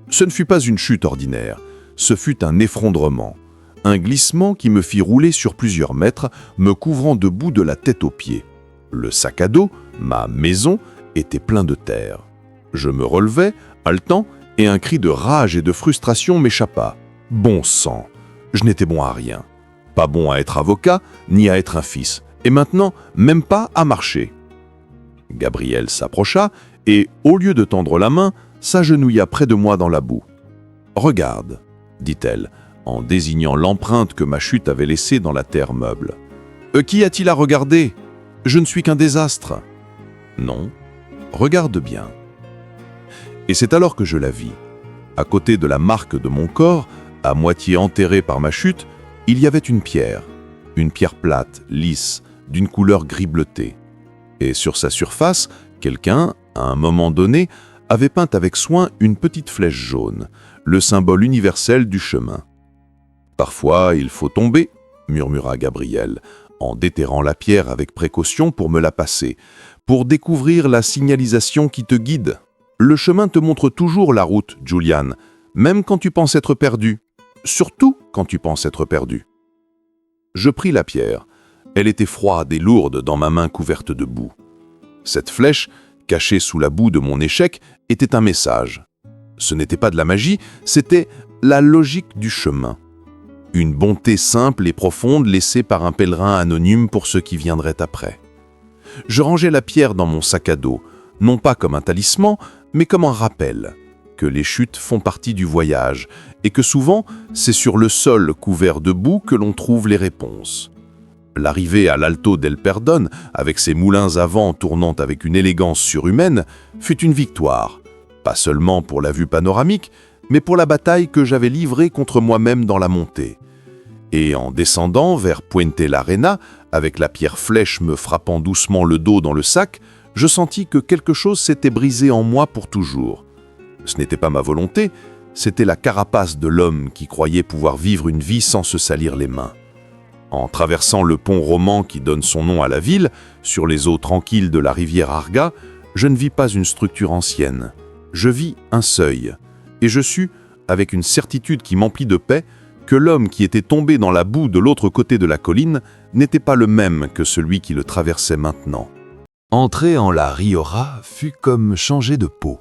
C: Ce ne fut pas une chute ordinaire, ce fut un effondrement. Un glissement qui me fit rouler sur plusieurs mètres, me couvrant de boue de la tête aux pieds. Le sac à dos, ma maison, était plein de terre. Je me relevai, haletant, et un cri de rage et de frustration m'échappa. Bon sang, je n'étais bon à rien. Pas bon à être avocat, ni à être un fils. Et maintenant, même pas à marcher. Gabriel s'approcha et, au lieu de tendre la main, s'agenouilla près de moi dans la boue. « Regarde », dit-elle, en désignant l'empreinte que ma chute avait laissée dans la terre meuble. « Qui a-t-il à regarder? Je ne suis qu'un désastre. » « Non, regarde bien. » Et c'est alors que je la vis. À côté de la marque de mon corps, à moitié enterrée par ma chute, il y avait une pierre plate, lisse, d'une couleur gris bleuté. Et sur sa surface, quelqu'un, à un moment donné, avait peint avec soin une petite flèche jaune, le symbole universel du chemin. « Parfois, il faut tomber », murmura Gabriel, en déterrant la pierre avec précaution pour me la passer, pour découvrir la signalisation qui te guide. Le chemin te montre toujours la route, Julian, même quand tu penses être perdu. Surtout quand tu penses être perdu. Je pris la pierre. Elle était froide et lourde dans ma main couverte de boue. Cette flèche, cachée sous la boue de mon échec, était un message. Ce n'était pas de la magie, c'était la logique du chemin. Une bonté simple et profonde laissée par un pèlerin anonyme pour ceux qui viendraient après. Je rangeai la pierre dans mon sac à dos, non pas comme un talisman, mais comme un rappel, que les chutes font partie du voyage, et que souvent, c'est sur le sol couvert de boue que l'on trouve les réponses. L'arrivée à l'Alto d'Alperdonne, avec ses moulins à vent tournant avec une élégance surhumaine, fut une victoire, pas seulement pour la vue panoramique, mais pour la bataille que j'avais livrée contre moi-même dans la montée. Et en descendant vers Puente l'Arena, avec la pierre flèche me frappant doucement le dos dans le sac, je sentis que quelque chose s'était brisé en moi pour toujours. Ce n'était pas ma volonté, c'était la carapace de l'homme qui croyait pouvoir vivre une vie sans se salir les mains. En traversant le pont roman qui donne son nom à la ville, sur les eaux tranquilles de la rivière Arga, je ne vis pas une structure ancienne. Je vis un seuil, et je sus, avec une certitude qui m'emplit de paix, que l'homme qui était tombé dans la boue de l'autre côté de la colline n'était pas le même que celui qui le traversait maintenant.
F: Entrer en la Rioja fut comme changer de peau.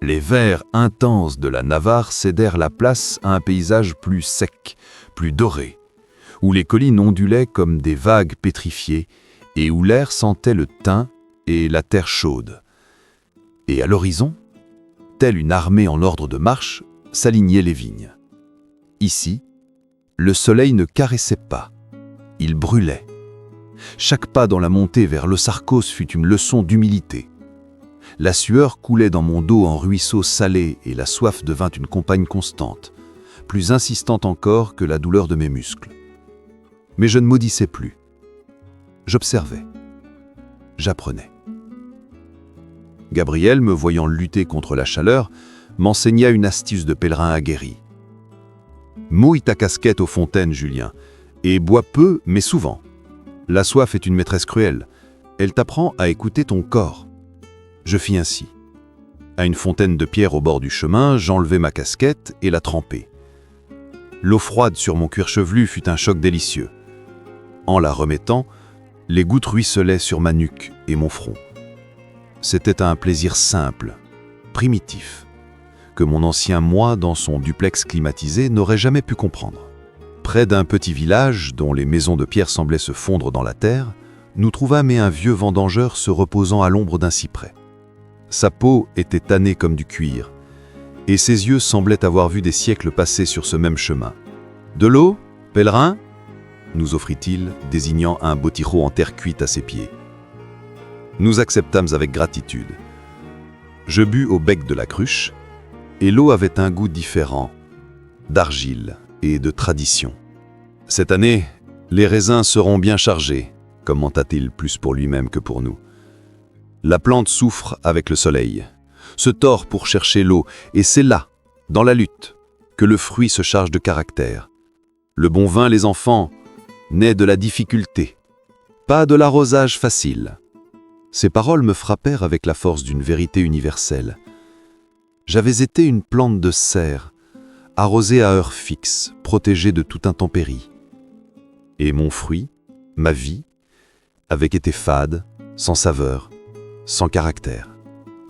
F: Les verts intenses de la Navarre cédèrent la place à un paysage plus sec, plus doré, où les collines ondulaient comme des vagues pétrifiées et où l'air sentait le thym et la terre chaude. Et à l'horizon, telle une armée en ordre de marche, s'alignaient les vignes. Ici, le soleil ne caressait pas, il brûlait. Chaque pas dans la montée vers l'Osarcos fut une leçon d'humilité. La sueur coulait dans mon dos en ruisseaux salés et la soif devint une compagne constante, plus insistante encore que la douleur de mes muscles. Mais je ne maudissais plus. J'observais. J'apprenais. Gabriel, me voyant lutter contre la chaleur, m'enseigna une astuce de pèlerin aguerri. Mouille ta casquette aux fontaines, Julien, et bois peu, mais souvent. La soif est une maîtresse cruelle. Elle t'apprend à écouter ton corps. Je fis ainsi. À une fontaine de pierre au bord du chemin, j'enlevai ma casquette et la trempai. L'eau froide sur mon cuir chevelu fut un choc délicieux. En la remettant, les gouttes ruisselaient sur ma nuque et mon front. C'était un plaisir simple, primitif, que mon ancien moi, dans son duplex climatisé, n'aurait jamais pu comprendre. Près d'un petit village, dont les maisons de pierre semblaient se fondre dans la terre, nous trouvâmes un vieux vendangeur se reposant à l'ombre d'un cyprès. Sa peau était tannée comme du cuir, et ses yeux semblaient avoir vu des siècles passer sur ce même chemin. « De l'eau, pèlerin ?» nous offrit-il, désignant un bottigeau en terre cuite à ses pieds. Nous acceptâmes avec gratitude. Je bus au bec de la cruche, et l'eau avait un goût différent, d'argile et de tradition. Cette année, les raisins seront bien chargés, commenta-t-il plus pour lui-même que pour nous. La plante souffre avec le soleil, se tord pour chercher l'eau, et c'est là, dans la lutte, que le fruit se charge de caractère. Le bon vin, les enfants, naît de la difficulté, pas de l'arrosage facile. Ces paroles me frappèrent avec la force d'une vérité universelle. J'avais été une plante de serre, arrosée à heure fixe, protégée de toute intempérie. Et mon fruit, ma vie, avait été fade, sans saveur, sans caractère.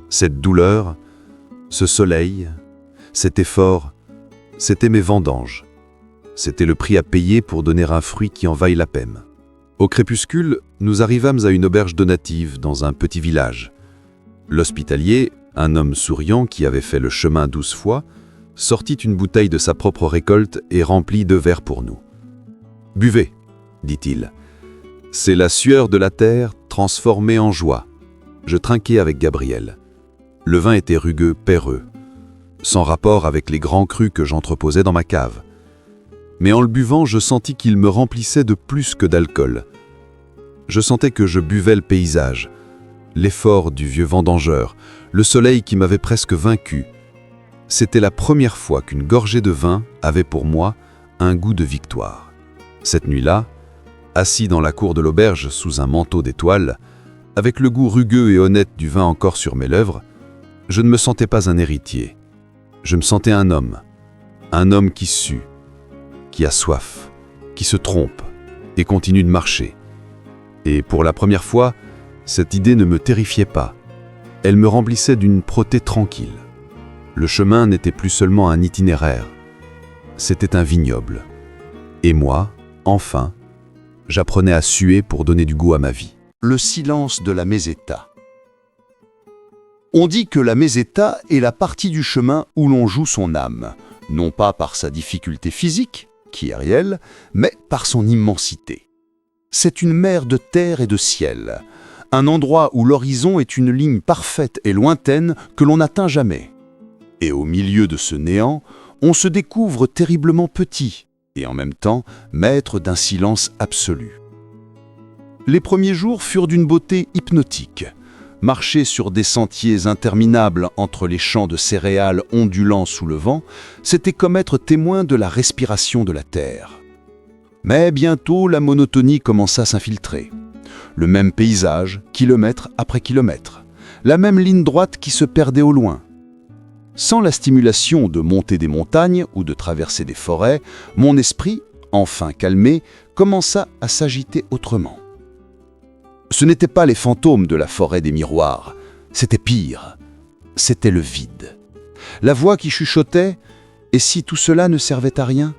F: Cette douleur, ce soleil, cet effort, c'était mes vendanges. C'était le prix à payer pour donner un fruit qui en vaille la peine. Au crépuscule, nous arrivâmes à une auberge donative dans un petit village. L'hospitalier, un homme souriant qui avait fait le chemin 12 fois, sortit une bouteille de sa propre récolte et remplit 2 verres pour nous. « Buvez, dit-il. C'est la sueur de la terre transformée en joie. » Je trinquai avec Gabriel. Le vin était rugueux, péreux, sans rapport avec les grands crus que j'entreposais dans ma cave. Mais en le buvant, je sentis qu'il me remplissait de plus que d'alcool. Je sentais que je buvais le paysage, l'effort du vieux vendangeur, le soleil qui m'avait presque vaincu. C'était la première fois qu'une gorgée de vin avait pour moi un goût de victoire. Cette nuit-là, assis dans la cour de l'auberge sous un manteau d'étoiles, avec le goût rugueux et honnête du vin encore sur mes lèvres, je ne me sentais pas un héritier. Je me sentais un homme qui sue, qui a soif, qui se trompe et continue de marcher. Et pour la première fois, cette idée ne me terrifiait pas. Elle me remplissait d'une proté tranquille. Le chemin n'était plus seulement un itinéraire, c'était un vignoble. Et moi, enfin, j'apprenais à suer pour donner du goût à ma vie.
A: Le silence de la meseta. On dit que la meseta est la partie du chemin où l'on joue son âme, non pas par sa difficulté physique, qui est réelle, mais par son immensité. C'est une mer de terre et de ciel, un endroit où l'horizon est une ligne parfaite et lointaine que l'on n'atteint jamais. Et au milieu de ce néant, on se découvre terriblement petit, et en même temps maître d'un silence absolu. Les premiers jours furent d'une beauté hypnotique. Marcher sur des sentiers interminables entre les champs de céréales ondulants sous le vent, c'était comme être témoin de la respiration de la terre. Mais bientôt, la monotonie commença à s'infiltrer. Le même paysage, kilomètre après kilomètre. La même ligne droite qui se perdait au loin. Sans la stimulation de monter des montagnes ou de traverser des forêts, mon esprit, enfin calmé, commença à s'agiter autrement. Ce n'étaient pas les fantômes de la forêt des miroirs, c'était pire, c'était le vide. La voix qui chuchotait « Et si tout cela ne servait à rien ?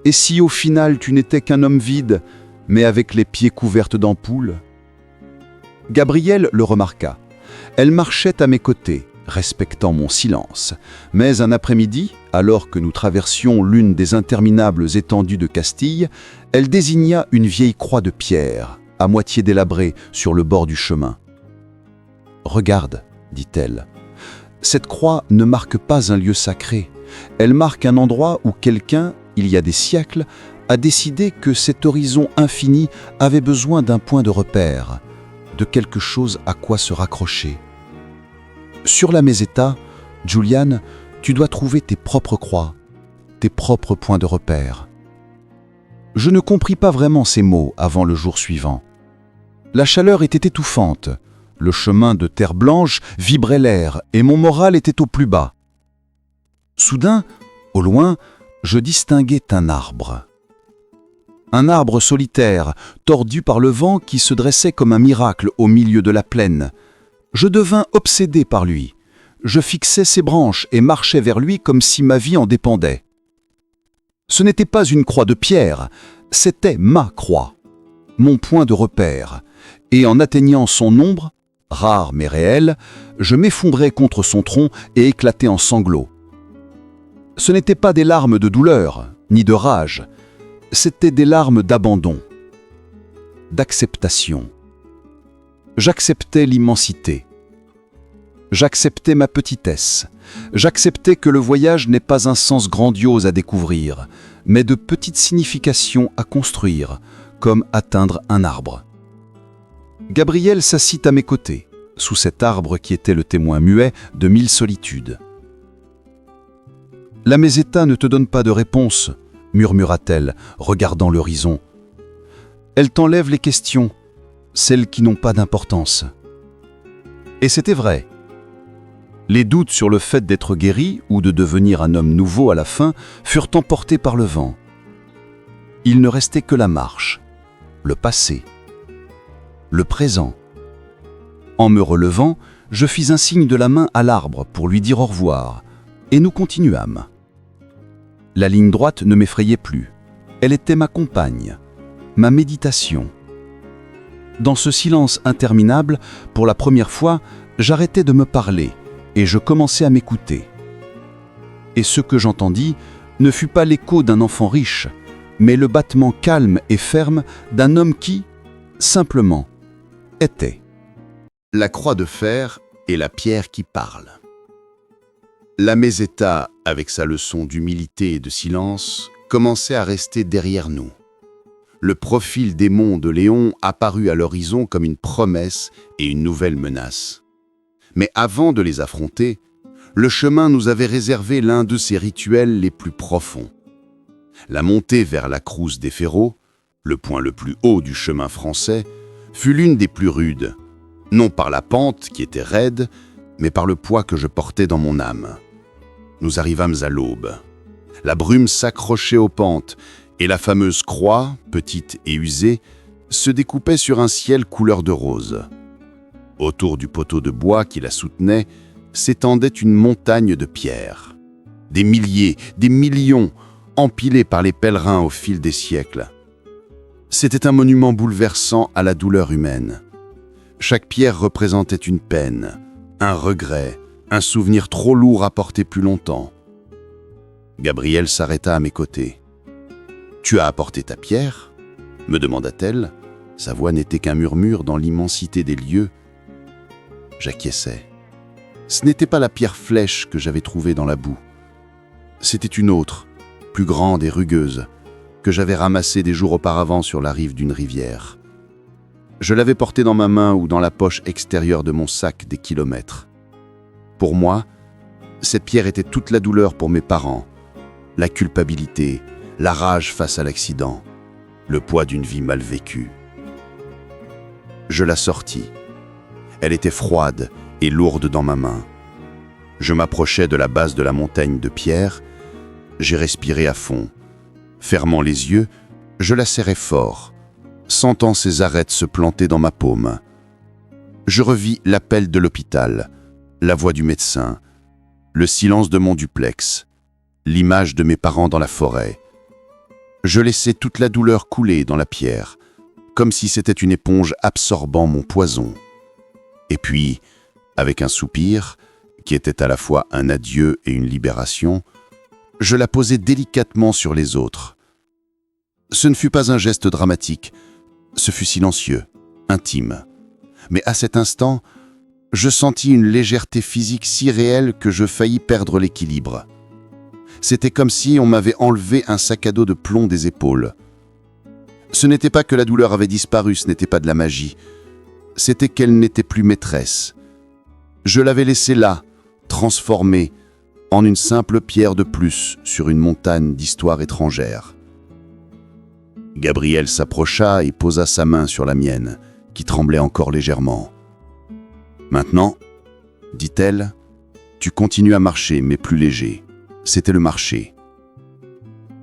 A: Et si au final tu n'étais qu'un homme vide, mais avec les pieds couverts d'ampoules ?» Gabrielle le remarqua. Elle marchait à mes côtés, respectant mon silence. Mais un après-midi, alors que nous traversions l'une des interminables étendues de Castille, elle désigna une vieille croix de pierre, à moitié délabrée sur le bord du chemin. « Regarde, dit-elle, cette croix ne marque pas un lieu sacré. Elle marque un endroit où quelqu'un, il y a des siècles, a décidé que cet horizon infini avait besoin d'un point de repère, de quelque chose à quoi se raccrocher.
G: Sur la meseta, Julian, tu dois trouver tes propres croix, tes propres points de repère. Je ne compris pas vraiment ces mots avant le jour suivant. La chaleur était étouffante, le chemin de terre blanche vibrait l'air et mon moral était au plus bas. Soudain, au loin, je distinguais un arbre. Un arbre solitaire, tordu par le vent qui se dressait comme un miracle au milieu de la plaine. Je devins obsédé par lui. Je fixais ses branches et marchais vers lui comme si ma vie en dépendait. Ce n'était pas une croix de pierre, c'était ma croix, mon point de repère, et en atteignant son ombre, rare mais réelle, je m'effondrais contre son tronc et éclatais en sanglots. Ce n'étaient pas des larmes de douleur, ni de rage, c'étaient des larmes d'abandon, d'acceptation. J'acceptais l'immensité. J'acceptais ma petitesse. J'acceptais que le voyage n'est pas un sens grandiose à découvrir, mais de petites significations à construire, comme atteindre un arbre. Gabriel s'assit à mes côtés, sous cet arbre qui était le témoin muet de 1000 solitudes. « La meseta ne te donne pas de réponse, » murmura-t-elle, regardant l'horizon. « Elle t'enlève les questions, celles qui n'ont pas d'importance. » Et c'était vrai. Les doutes sur le fait d'être guéri ou de devenir un homme nouveau à la fin furent emportés par le vent. Il ne restait que la marche, le passé, le présent. En me relevant, je fis un signe de la main à l'arbre pour lui dire au revoir, et nous continuâmes. La ligne droite ne m'effrayait plus. Elle était ma compagne, ma méditation. Dans ce silence interminable, pour la première fois, j'arrêtai de me parler et je commençai à m'écouter. Et ce que j'entendis ne fut pas l'écho d'un enfant riche, mais le battement calme et ferme d'un homme qui, simplement, était.
A: La croix de fer et la pierre qui parle. La meseta, avec sa leçon d'humilité et de silence, commençait à rester derrière nous. Le profil des monts de Léon apparut à l'horizon comme une promesse et une nouvelle menace. Mais avant de les affronter, le chemin nous avait réservé l'un de ses rituels les plus profonds. La montée vers la Cruz des Ferros, le point le plus haut du chemin français, fut l'une des plus rudes, non par la pente qui était raide, mais par le poids que je portais dans mon âme. Nous arrivâmes à l'aube. La brume s'accrochait aux pentes, et la fameuse croix, petite et usée, se découpait sur un ciel couleur de rose. Autour du poteau de bois qui la soutenait, s'étendait une montagne de pierres. Des milliers, des millions, empilés par les pèlerins au fil des siècles. C'était un monument bouleversant à la douleur humaine. Chaque pierre représentait une peine, un regret, un souvenir trop lourd à porter plus longtemps. Gabrielle s'arrêta à mes côtés. « Tu as apporté ta pierre ?» me demanda-t-elle. Sa voix n'était qu'un murmure dans l'immensité des lieux. J'acquiesçai. Ce n'était pas la pierre flèche que j'avais trouvée dans la boue. C'était une autre, plus grande et rugueuse, que j'avais ramassée des jours auparavant sur la rive d'une rivière. Je l'avais portée dans ma main ou dans la poche extérieure de mon sac des kilomètres. Pour moi, cette pierre était toute la douleur pour mes parents, la culpabilité, la rage face à l'accident, le poids d'une vie mal vécue. Je la sortis. Elle était froide et lourde dans ma main. Je m'approchai de la base de la montagne de pierre. J'ai respiré à fond. Fermant les yeux, je la serrai fort, sentant ses arêtes se planter dans ma paume. Je revis l'appel de l'hôpital, la voix du médecin, le silence de mon duplex, l'image de mes parents dans la forêt. Je laissai toute la douleur couler dans la pierre, comme si c'était une éponge absorbant mon poison. Et puis, avec un soupir, qui était à la fois un adieu et une libération, je la posai délicatement sur les autres. Ce ne fut pas un geste dramatique, ce fut silencieux, intime. Mais à cet instant, je sentis une légèreté physique si réelle que je faillis perdre l'équilibre. C'était comme si on m'avait enlevé un sac à dos de plomb des épaules. Ce n'était pas que la douleur avait disparu, ce n'était pas de la magie. C'était qu'elle n'était plus maîtresse.
E: Je l'avais laissée là, transformée en une simple pierre de plus sur une montagne d'histoire étrangère. Gabrielle s'approcha et posa sa main sur la mienne, qui tremblait encore légèrement. « Maintenant, dit-elle, tu continues à marcher, mais plus léger. C'était le marché.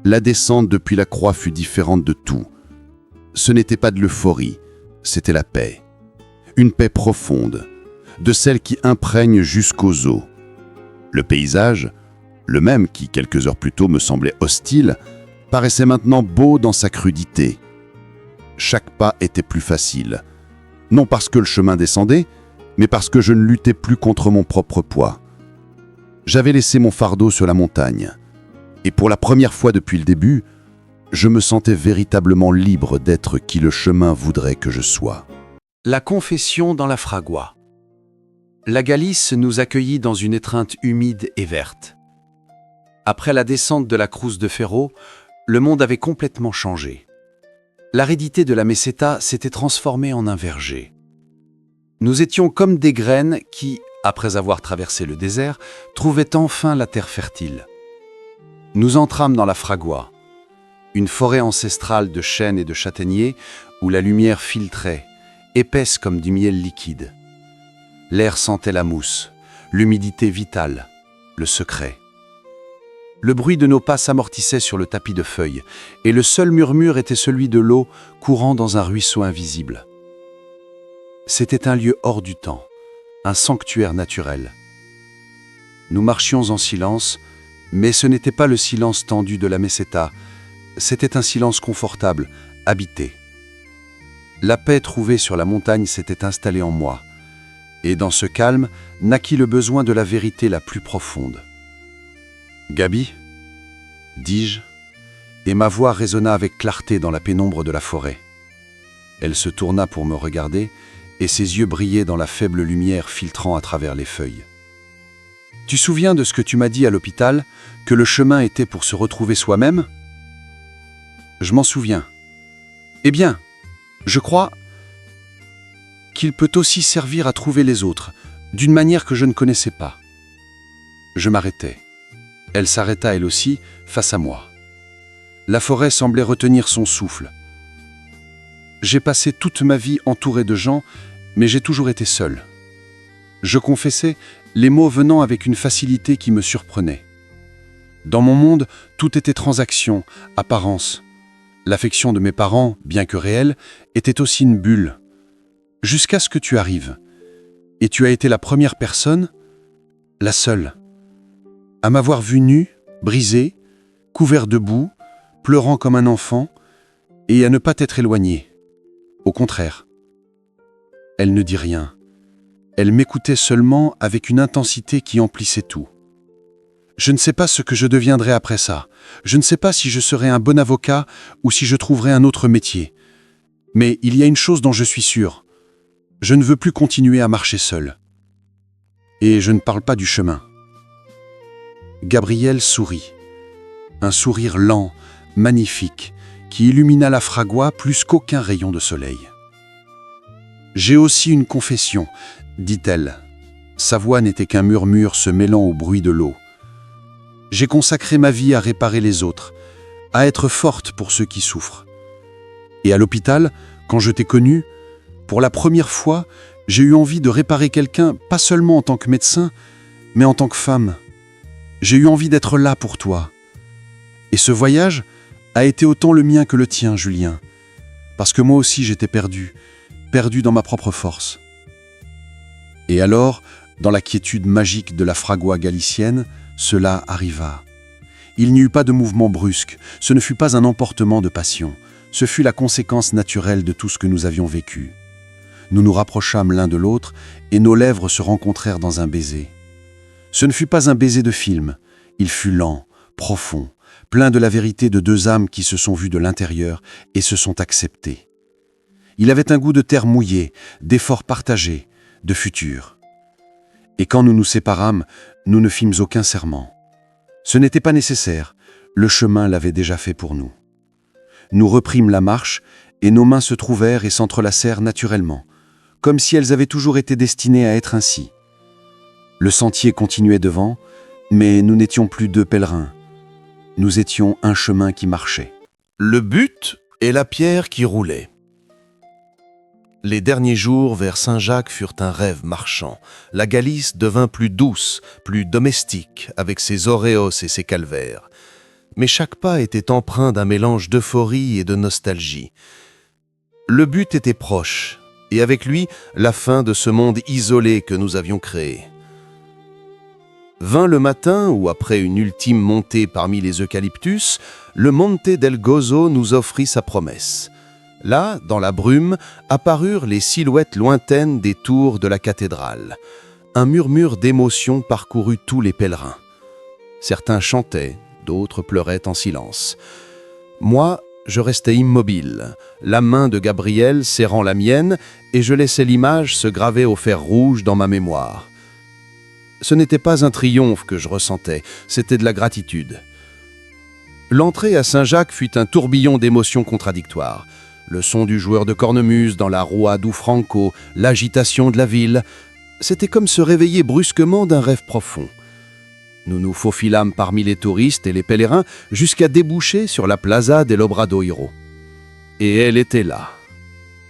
E: La descente depuis la croix fut différente de tout. Ce n'était pas de l'euphorie, c'était la paix. Une paix profonde, de celle qui imprègne jusqu'aux os. Le paysage, le même qui, quelques heures plus tôt, me semblait hostile, paraissait maintenant beau dans sa crudité. Chaque pas était plus facile, non parce que le chemin descendait, mais parce que je ne luttais plus contre mon propre poids. J'avais laissé mon fardeau sur la montagne, et pour la première fois depuis le début, je me sentais véritablement libre d'être qui le chemin voudrait que je sois.
A: La confession dans la fragua. La Galice nous accueillit dans une étreinte humide et verte. Après la descente de la Cruz de Ferro, le monde avait complètement changé. L'aridité de la Meseta s'était transformée en un verger. Nous étions comme des graines qui, après avoir traversé le désert, trouvaient enfin la terre fertile. Nous entrâmes dans la fragua, une forêt ancestrale de chênes et de châtaigniers où la lumière filtrait, épaisse comme du miel liquide. L'air sentait la mousse, l'humidité vitale, le secret. Le bruit de nos pas s'amortissait sur le tapis de feuilles, et le seul murmure était celui de l'eau courant dans un ruisseau invisible. C'était un lieu hors du temps, un sanctuaire naturel. Nous marchions en silence, mais ce n'était pas le silence tendu de la Meseta, c'était un silence confortable, habité. La paix trouvée sur la montagne s'était installée en moi, et dans ce calme naquit le besoin de la vérité la plus profonde. « Gabi » dis-je, et ma voix résonna avec clarté dans la pénombre de la forêt. Elle se tourna pour me regarder, et ses yeux brillaient dans la faible lumière filtrant à travers les feuilles. « Tu te souviens de ce que tu m'as dit à l'hôpital, que le chemin était pour se retrouver soi-même » ? Je m'en souviens. Eh bien, je crois qu'il peut aussi servir à trouver les autres, d'une manière que je ne connaissais pas. Je m'arrêtai. Elle s'arrêta elle aussi, face à moi. La forêt semblait retenir son souffle. J'ai passé toute ma vie entouré de gens, mais j'ai toujours été seul. Je confessais, les mots venant avec une facilité qui me surprenait. Dans mon monde, tout était transaction, apparence. L'affection de mes parents, bien que réelle, était aussi une bulle. Jusqu'à ce que tu arrives. Et tu as été la première personne, la seule, à m'avoir vu nu, brisé, couvert de boue, pleurant comme un enfant, et à ne pas t'être éloigné. Au contraire. Elle ne dit rien. Elle m'écoutait seulement avec une intensité qui emplissait tout. Je ne sais pas ce que je deviendrai après ça. Je ne sais pas si je serai un bon avocat ou si je trouverai un autre métier. Mais il y a une chose dont je suis sûr. Je ne veux plus continuer à marcher seul. Et je ne parle pas du chemin. Gabrielle sourit. Un sourire lent, magnifique, qui illumina la fragua plus qu'aucun rayon de soleil. « J'ai aussi une confession, dit-elle. Sa voix n'était qu'un murmure se mêlant au bruit de l'eau. J'ai consacré ma vie à réparer les autres, à être forte pour ceux qui souffrent. Et à l'hôpital, quand je t'ai connue, pour la première fois, j'ai eu envie de réparer quelqu'un, pas seulement en tant que médecin, mais en tant que femme. J'ai eu envie d'être là pour toi. Et ce voyage a été autant le mien que le tien, Julien. Parce que moi aussi j'étais perdu dans ma propre force. Et alors, dans la quiétude magique de la fragua galicienne, cela arriva. Il n'y eut pas de mouvement brusque, ce ne fut pas un emportement de passion, ce fut la conséquence naturelle de tout ce que nous avions vécu. Nous nous rapprochâmes l'un de l'autre et nos lèvres se rencontrèrent dans un baiser. Ce ne fut pas un baiser de film, il fut lent, profond, plein de la vérité de deux âmes qui se sont vues de l'intérieur et se sont acceptées. Il avait un goût de terre mouillée, d'efforts partagés, de futur. Et quand nous nous séparâmes, nous ne fîmes aucun serment. Ce n'était pas nécessaire, le chemin l'avait déjà fait pour nous. Nous reprîmes la marche et nos mains se trouvèrent et s'entrelacèrent naturellement, comme si elles avaient toujours été destinées à être ainsi.
G: Le sentier continuait devant, mais nous n'étions plus deux pèlerins. Nous étions un chemin qui marchait.
C: Le but est la pierre qui roulait. Les derniers jours vers Saint-Jacques furent un rêve marchand. La Galice devint plus douce, plus domestique, avec ses auréos et ses calvaires. Mais chaque pas était empreint d'un mélange d'euphorie et de nostalgie. Le but était proche, et avec lui, la fin de ce monde isolé que nous avions créé. Vint le matin où, après une ultime montée parmi les eucalyptus, le Monte del Gozo nous offrit sa promesse. Là, dans la brume, apparurent les silhouettes lointaines des tours de la cathédrale. Un murmure d'émotion parcourut tous les pèlerins. Certains chantaient, d'autres pleuraient en silence. Moi, je restais immobile, la main de Gabriel serrant la mienne, et je laissais l'image se graver au fer rouge dans ma mémoire. Ce n'était pas un triomphe que je ressentais, c'était de la gratitude. L'entrée à Saint-Jacques fut un tourbillon d'émotions contradictoires. Le son du joueur de cornemuse dans la Rua do Franco, l'agitation de la ville, c'était comme se réveiller brusquement d'un rêve profond. Nous nous faufilâmes parmi les touristes et les pèlerins jusqu'à déboucher sur la Plaza del Obradoiro. Et elle était là.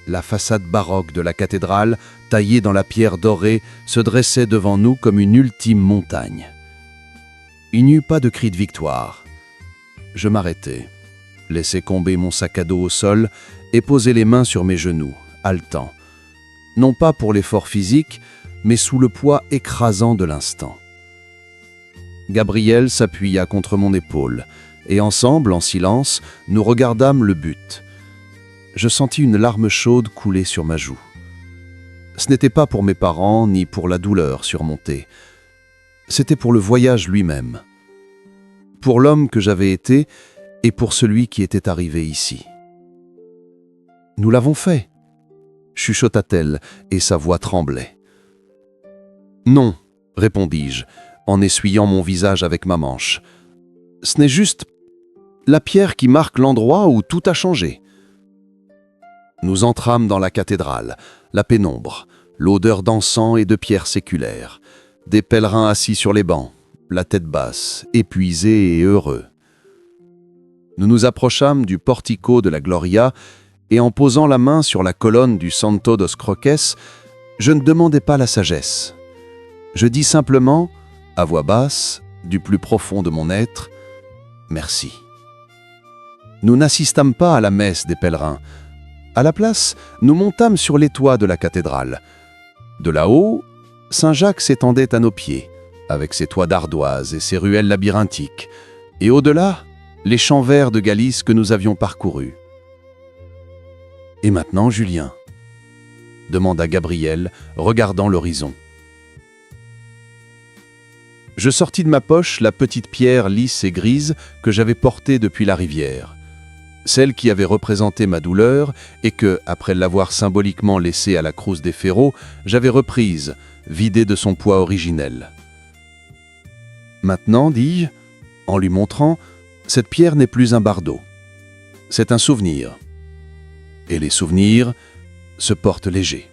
C: La façade baroque de la cathédrale, taillée dans la pierre dorée, se dressait devant nous comme une ultime montagne. Il n'y eut pas de cri de victoire. Je m'arrêtai, laissai tomber mon sac à dos au sol et posai les mains sur mes genoux, haletant. Non pas pour l'effort physique, mais sous le poids écrasant de l'instant. Gabriel s'appuya contre mon épaule, et ensemble, en silence, nous regardâmes le but. Je sentis une larme chaude couler sur ma joue. Ce n'était pas pour mes parents, ni pour la douleur surmontée. C'était pour le voyage lui-même. Pour l'homme que j'avais été, et pour celui qui était arrivé ici. « Nous l'avons fait !» chuchota-t-elle, et sa voix tremblait. « Non !» répondis-je, en essuyant mon visage avec ma manche. « Ce n'est juste la pierre qui marque l'endroit où tout a changé. » Nous entrâmes dans la cathédrale, la pénombre, l'odeur d'encens et de pierres séculaires, des pèlerins assis sur les bancs, la tête basse, épuisés et heureux. Nous nous approchâmes du portico de la Gloria et en posant la main sur la colonne du Santo dos Croques, je ne demandais pas la sagesse. Je dis simplement, à voix basse, du plus profond de mon être, « Merci ». Nous n'assistâmes pas à la messe des pèlerins. À la place, nous montâmes sur les toits de la cathédrale. De là-haut, Saint-Jacques s'étendait à nos pieds, avec ses toits d'ardoise et ses ruelles labyrinthiques, et au-delà, les champs verts de Galice que nous avions parcourus. « Et maintenant, Julien ?» demanda Gabriel, regardant l'horizon. Je sortis de ma poche la petite pierre lisse et grise que j'avais portée depuis la rivière, celle qui avait représenté ma douleur et que, après l'avoir symboliquement laissée à la Cruz des Ferros, j'avais reprise, vidée de son poids originel. Maintenant, dis-je, en lui montrant, cette pierre n'est plus un bardeau. C'est un souvenir. Et les souvenirs se portent légers.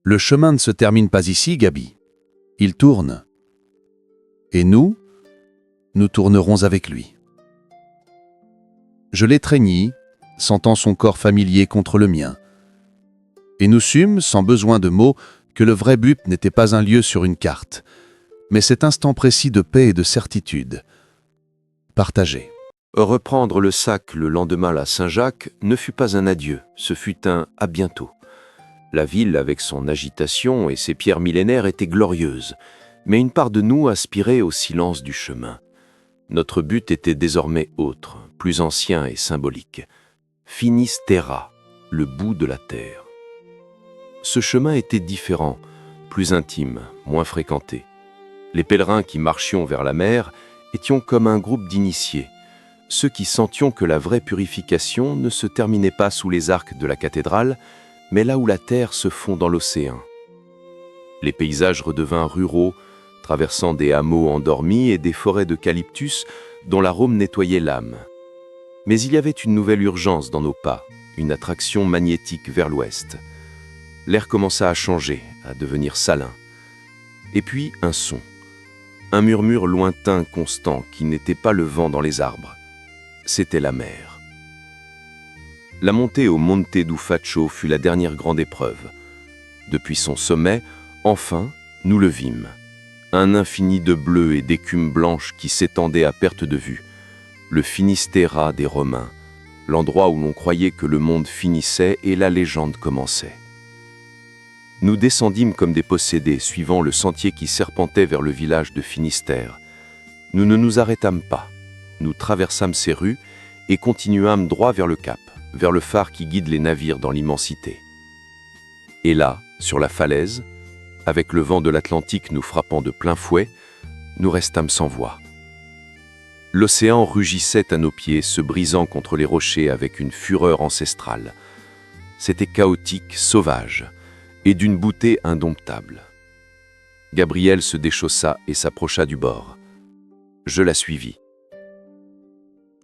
C: Le chemin ne se termine pas ici, Gabi. Il tourne. Et nous tournerons avec lui. Je l'étreignis, sentant son corps familier contre le mien. Et nous sûmes, sans besoin de mots, que le vrai but n'était pas un lieu sur une carte, mais cet instant précis de paix et de certitude. Partagé.
B: Reprendre le sac le lendemain à Saint-Jacques ne fut pas un adieu, ce fut un « à bientôt ». La ville, avec son agitation et ses pierres millénaires, était glorieuse, mais une part de nous aspirait au silence du chemin. Notre but était désormais autre, plus ancien et symbolique. Finis terra, le bout de la terre. Ce chemin était différent, plus intime, moins fréquenté. Les pèlerins qui marchions vers la mer étions comme un groupe d'initiés, ceux qui sentions que la vraie purification ne se terminait pas sous les arcs de la cathédrale, mais là où la terre se fond dans l'océan. Les paysages redevinrent ruraux, traversant des hameaux endormis et des forêts d'eucalyptus dont l'arôme nettoyait l'âme. Mais il y avait une nouvelle urgence dans nos pas, une attraction magnétique vers l'ouest. L'air commença à changer, à devenir salin. Et puis un son. Un murmure lointain, constant, qui n'était pas le vent dans les arbres. C'était la mer. La montée au Monte do Faccio fut la dernière grande épreuve. Depuis son sommet, enfin, nous le vîmes. Un infini de bleu et d'écume blanche qui s'étendait à perte de vue. Le Finistera des Romains, l'endroit où l'on croyait que le monde finissait et la légende commençait. Nous descendîmes comme des possédés, suivant le sentier qui serpentait vers le village de Finistère. Nous ne nous arrêtâmes pas. Nous traversâmes ces rues et continuâmes droit vers le cap, vers le phare qui guide les navires dans l'immensité. Et là, sur la falaise, avec le vent de l'Atlantique nous frappant de plein fouet, nous restâmes sans voix. L'océan rugissait à nos pieds, se brisant contre les rochers avec une fureur ancestrale. C'était chaotique, sauvage, et d'une beauté indomptable. Gabrielle se déchaussa et s'approcha du bord. Je la suivis.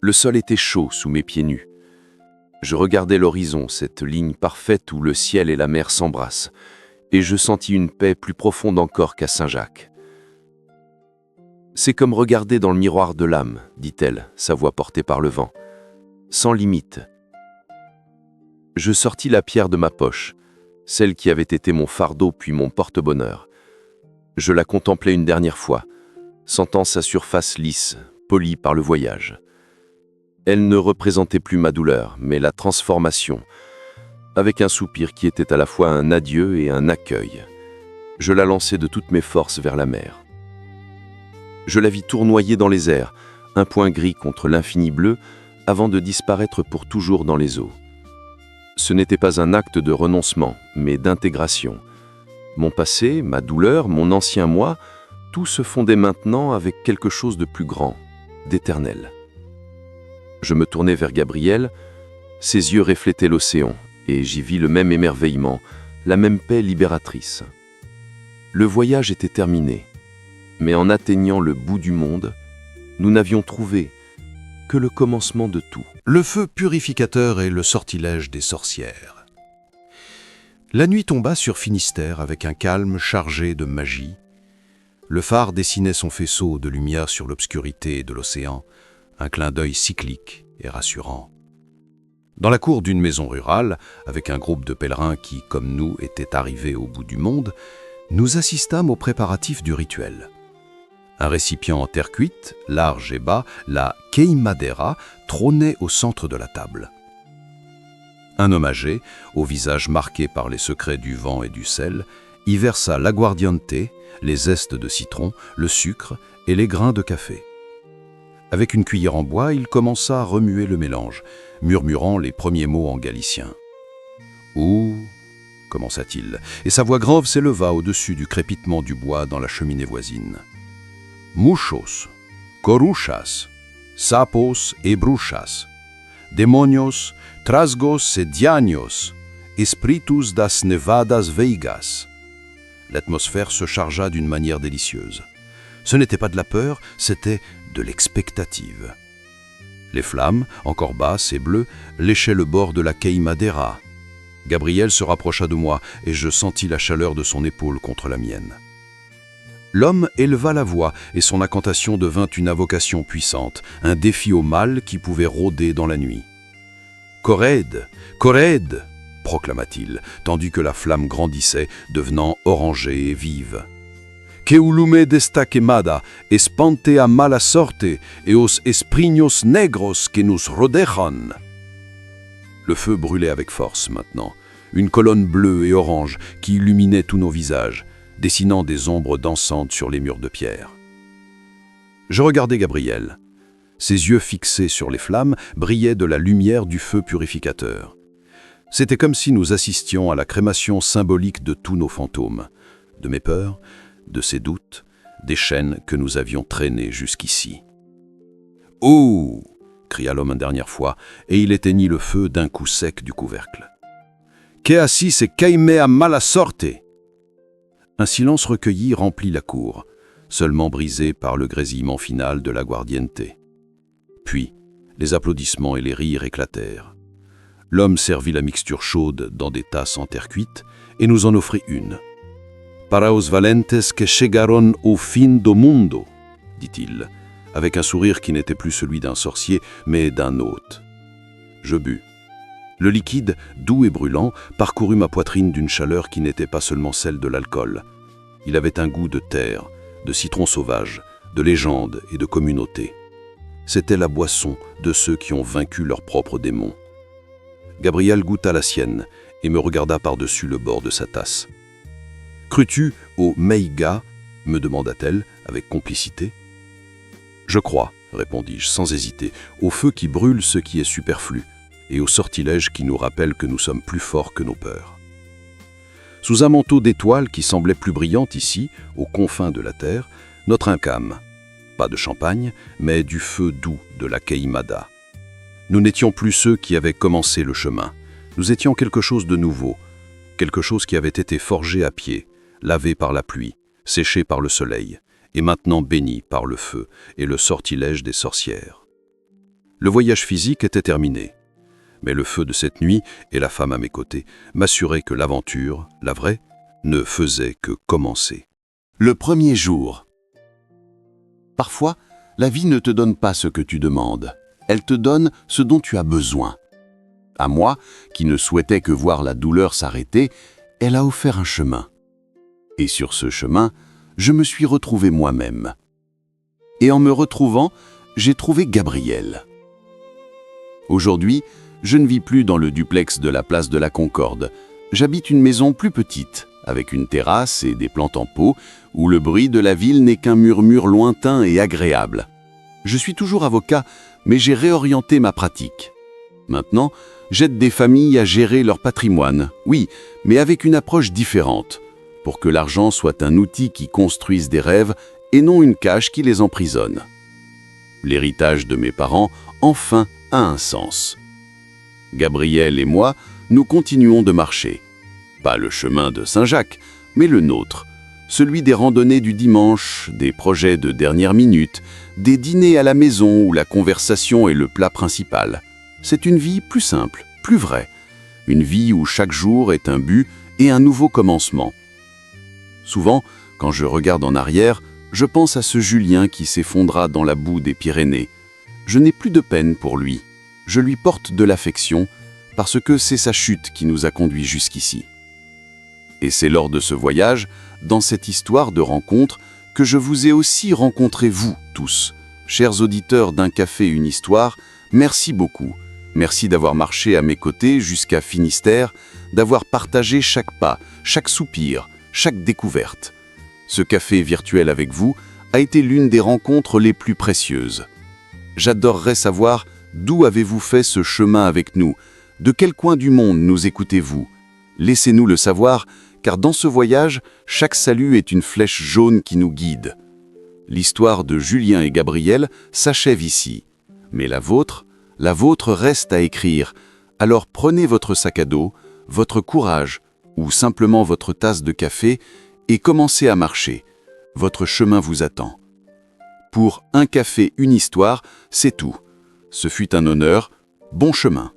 B: Le sol était chaud sous mes pieds nus. Je regardais l'horizon, cette ligne parfaite où le ciel et la mer s'embrassent, et je sentis une paix plus profonde encore qu'à Saint-Jacques. « C'est comme regarder dans le miroir de l'âme, » dit-elle, sa voix portée par le vent. « Sans limite. » Je sortis la pierre de ma poche, celle qui avait été mon fardeau puis mon porte-bonheur. Je la contemplai une dernière fois, sentant sa surface lisse, polie par le voyage. Elle ne représentait plus ma douleur, mais la transformation, avec un soupir qui était à la fois un adieu et un accueil. Je la lançai de toutes mes forces vers la mer. Je la vis tournoyer dans les airs, un point gris contre l'infini bleu, avant de disparaître pour toujours dans les eaux. Ce n'était pas un acte de renoncement, mais d'intégration. Mon passé, ma douleur, mon ancien moi, tout se fondait maintenant avec quelque chose de plus grand, d'éternel. Je me tournai vers Gabrielle, ses yeux reflétaient l'océan, et j'y vis le même émerveillement, la même paix libératrice. Le voyage était terminé, mais en atteignant le bout du monde, nous n'avions trouvé que le commencement de tout.
C: Le feu purificateur et le sortilège des sorcières. La nuit tomba sur Finistère avec un calme chargé de magie. Le phare dessinait son faisceau de lumière sur l'obscurité de l'océan, un clin d'œil cyclique et rassurant. Dans la cour d'une maison rurale, avec un groupe de pèlerins qui, comme nous, étaient arrivés au bout du monde, nous assistâmes aux préparatifs du rituel. Un récipient en terre cuite, large et bas, la queimadera, trônait au centre de la table. Un homme âgé, au visage marqué par les secrets du vent et du sel, y versa l'aguardiente, les zestes de citron, le sucre et les grains de café. Avec une cuillère en bois, il commença à remuer le mélange, murmurant les premiers mots en galicien. « Ouh !» commença-t-il, et sa voix grave s'éleva au-dessus du crépitement du bois dans la cheminée voisine. « Muchos, coruchas, sapos et bruchas, demonios, trasgos et dianios, espiritus das nevadas veigas. » L'atmosphère se chargea d'une manière délicieuse. Ce n'était pas de la peur, c'était de l'expectative. Les flammes, encore basses et bleues, léchaient le bord de la queimadera. Gabrielle se rapprocha de moi et je sentis la chaleur de son épaule contre la mienne. L'homme éleva la voix et son incantation devint une invocation puissante, un défi au mal qui pouvait rôder dans la nuit. « Cored, Cored !» proclama-t-il, tandis que la flamme grandissait, devenant orangée et vive. Que ulume desta quemada espante a mala sorte et os espriños negros que nous rodejan. Le feu brûlait avec force maintenant, une colonne bleue et orange qui illuminait tous nos visages, dessinant des ombres dansantes sur les murs de pierre. Je regardais Gabrielle. Ses yeux fixés sur les flammes brillaient de la lumière du feu purificateur. C'était comme si nous assistions à la crémation symbolique de tous nos fantômes, de mes peurs, de ses doutes, des chaînes que nous avions traînées jusqu'ici. « Oh !» cria l'homme une dernière fois, et il éteignit le feu d'un coup sec du couvercle. « Que assis se queime a mala sorte !» Un silence recueilli remplit la cour, seulement brisé par le grésillement final de l'aguardiente. Puis, les applaudissements et les rires éclatèrent. L'homme servit la mixture chaude dans des tasses en terre cuite,
E: et nous en offrit une. Para os valentes que chegaron au fin do mundo, dit-il, avec un sourire qui n'était plus celui d'un sorcier, mais d'un hôte. Je bus. Le liquide, doux et brûlant, parcourut ma poitrine d'une chaleur qui n'était pas seulement celle de l'alcool. Il avait un goût de terre, de citron sauvage, de légende et de communauté. C'était la boisson de ceux qui ont vaincu leurs propres démons. Gabrielle goûta la sienne et me regarda par-dessus le bord de sa tasse. « Crus-tu au Meiga » me demanda-t-elle avec complicité. « Je crois, » répondis-je sans hésiter, « au feu qui brûle ce qui est superflu et au sortilège qui nous rappelle que nous sommes plus forts que nos peurs. » Sous un manteau d'étoiles qui semblait plus brillante ici, aux confins de la terre, nous trinquâmes. Pas de champagne, mais du feu doux de la Queimada. Nous n'étions plus ceux qui avaient commencé le chemin. Nous étions quelque chose de nouveau, quelque chose qui avait été forgé à pied, lavé par la pluie, séché par le soleil, et maintenant béni par le feu et le sortilège des sorcières. Le voyage physique était terminé, mais le feu de cette nuit et la femme à mes côtés m'assuraient que l'aventure, la vraie, ne faisait que commencer.
A: Le premier jour. Parfois, la vie ne te donne pas ce que tu demandes. Elle te donne ce dont tu as besoin. À moi, qui ne souhaitais que voir la douleur s'arrêter, elle a offert un chemin. Et sur ce chemin, je me suis retrouvé moi-même. Et en me retrouvant, j'ai trouvé Gabrielle. Aujourd'hui, je ne vis plus dans le duplex de la place de la Concorde. J'habite une maison plus petite, avec une terrasse et des plantes en pot, où le bruit de la ville n'est qu'un murmure lointain et agréable. Je suis toujours avocat, mais j'ai réorienté ma pratique. Maintenant, j'aide des familles à gérer leur patrimoine, oui, mais avec une approche différente, pour que l'argent soit un outil qui construise des rêves et non une cage qui les emprisonne. L'héritage de mes parents, enfin, a un sens. Gabrielle et moi, nous continuons de marcher. Pas le chemin de Saint-Jacques, mais le nôtre, celui des randonnées du dimanche, des projets de dernière minute, des dîners à la maison où la conversation est le plat principal. C'est une vie plus simple, plus vraie, une vie où chaque jour est un but et un nouveau commencement. Souvent, quand je regarde en arrière, je pense à ce Julien qui s'effondra dans la boue des Pyrénées. Je n'ai plus de peine pour lui. Je lui porte de l'affection parce que c'est sa chute qui nous a conduits jusqu'ici. Et c'est lors de ce voyage, dans cette histoire de rencontre, que je vous ai aussi rencontré vous tous. Chers auditeurs d'Un café, une histoire, merci beaucoup. Merci d'avoir marché à mes côtés jusqu'à Finistère, d'avoir partagé chaque pas, chaque soupir, chaque découverte. Ce café virtuel avec vous a été l'une des rencontres les plus précieuses. J'adorerais savoir d'où avez-vous fait ce chemin avec nous, de quel coin du monde nous écoutez-vous. Laissez-nous le savoir, car dans ce voyage, chaque salut est une flèche jaune qui nous guide. L'histoire de Julien et Gabrielle s'achève ici, mais la vôtre reste à écrire. Alors prenez votre sac à dos, votre courage ou simplement votre tasse de café et commencez à marcher. Votre chemin vous attend. Pour Un café, une histoire, c'est tout. Ce fut un honneur. Bon chemin.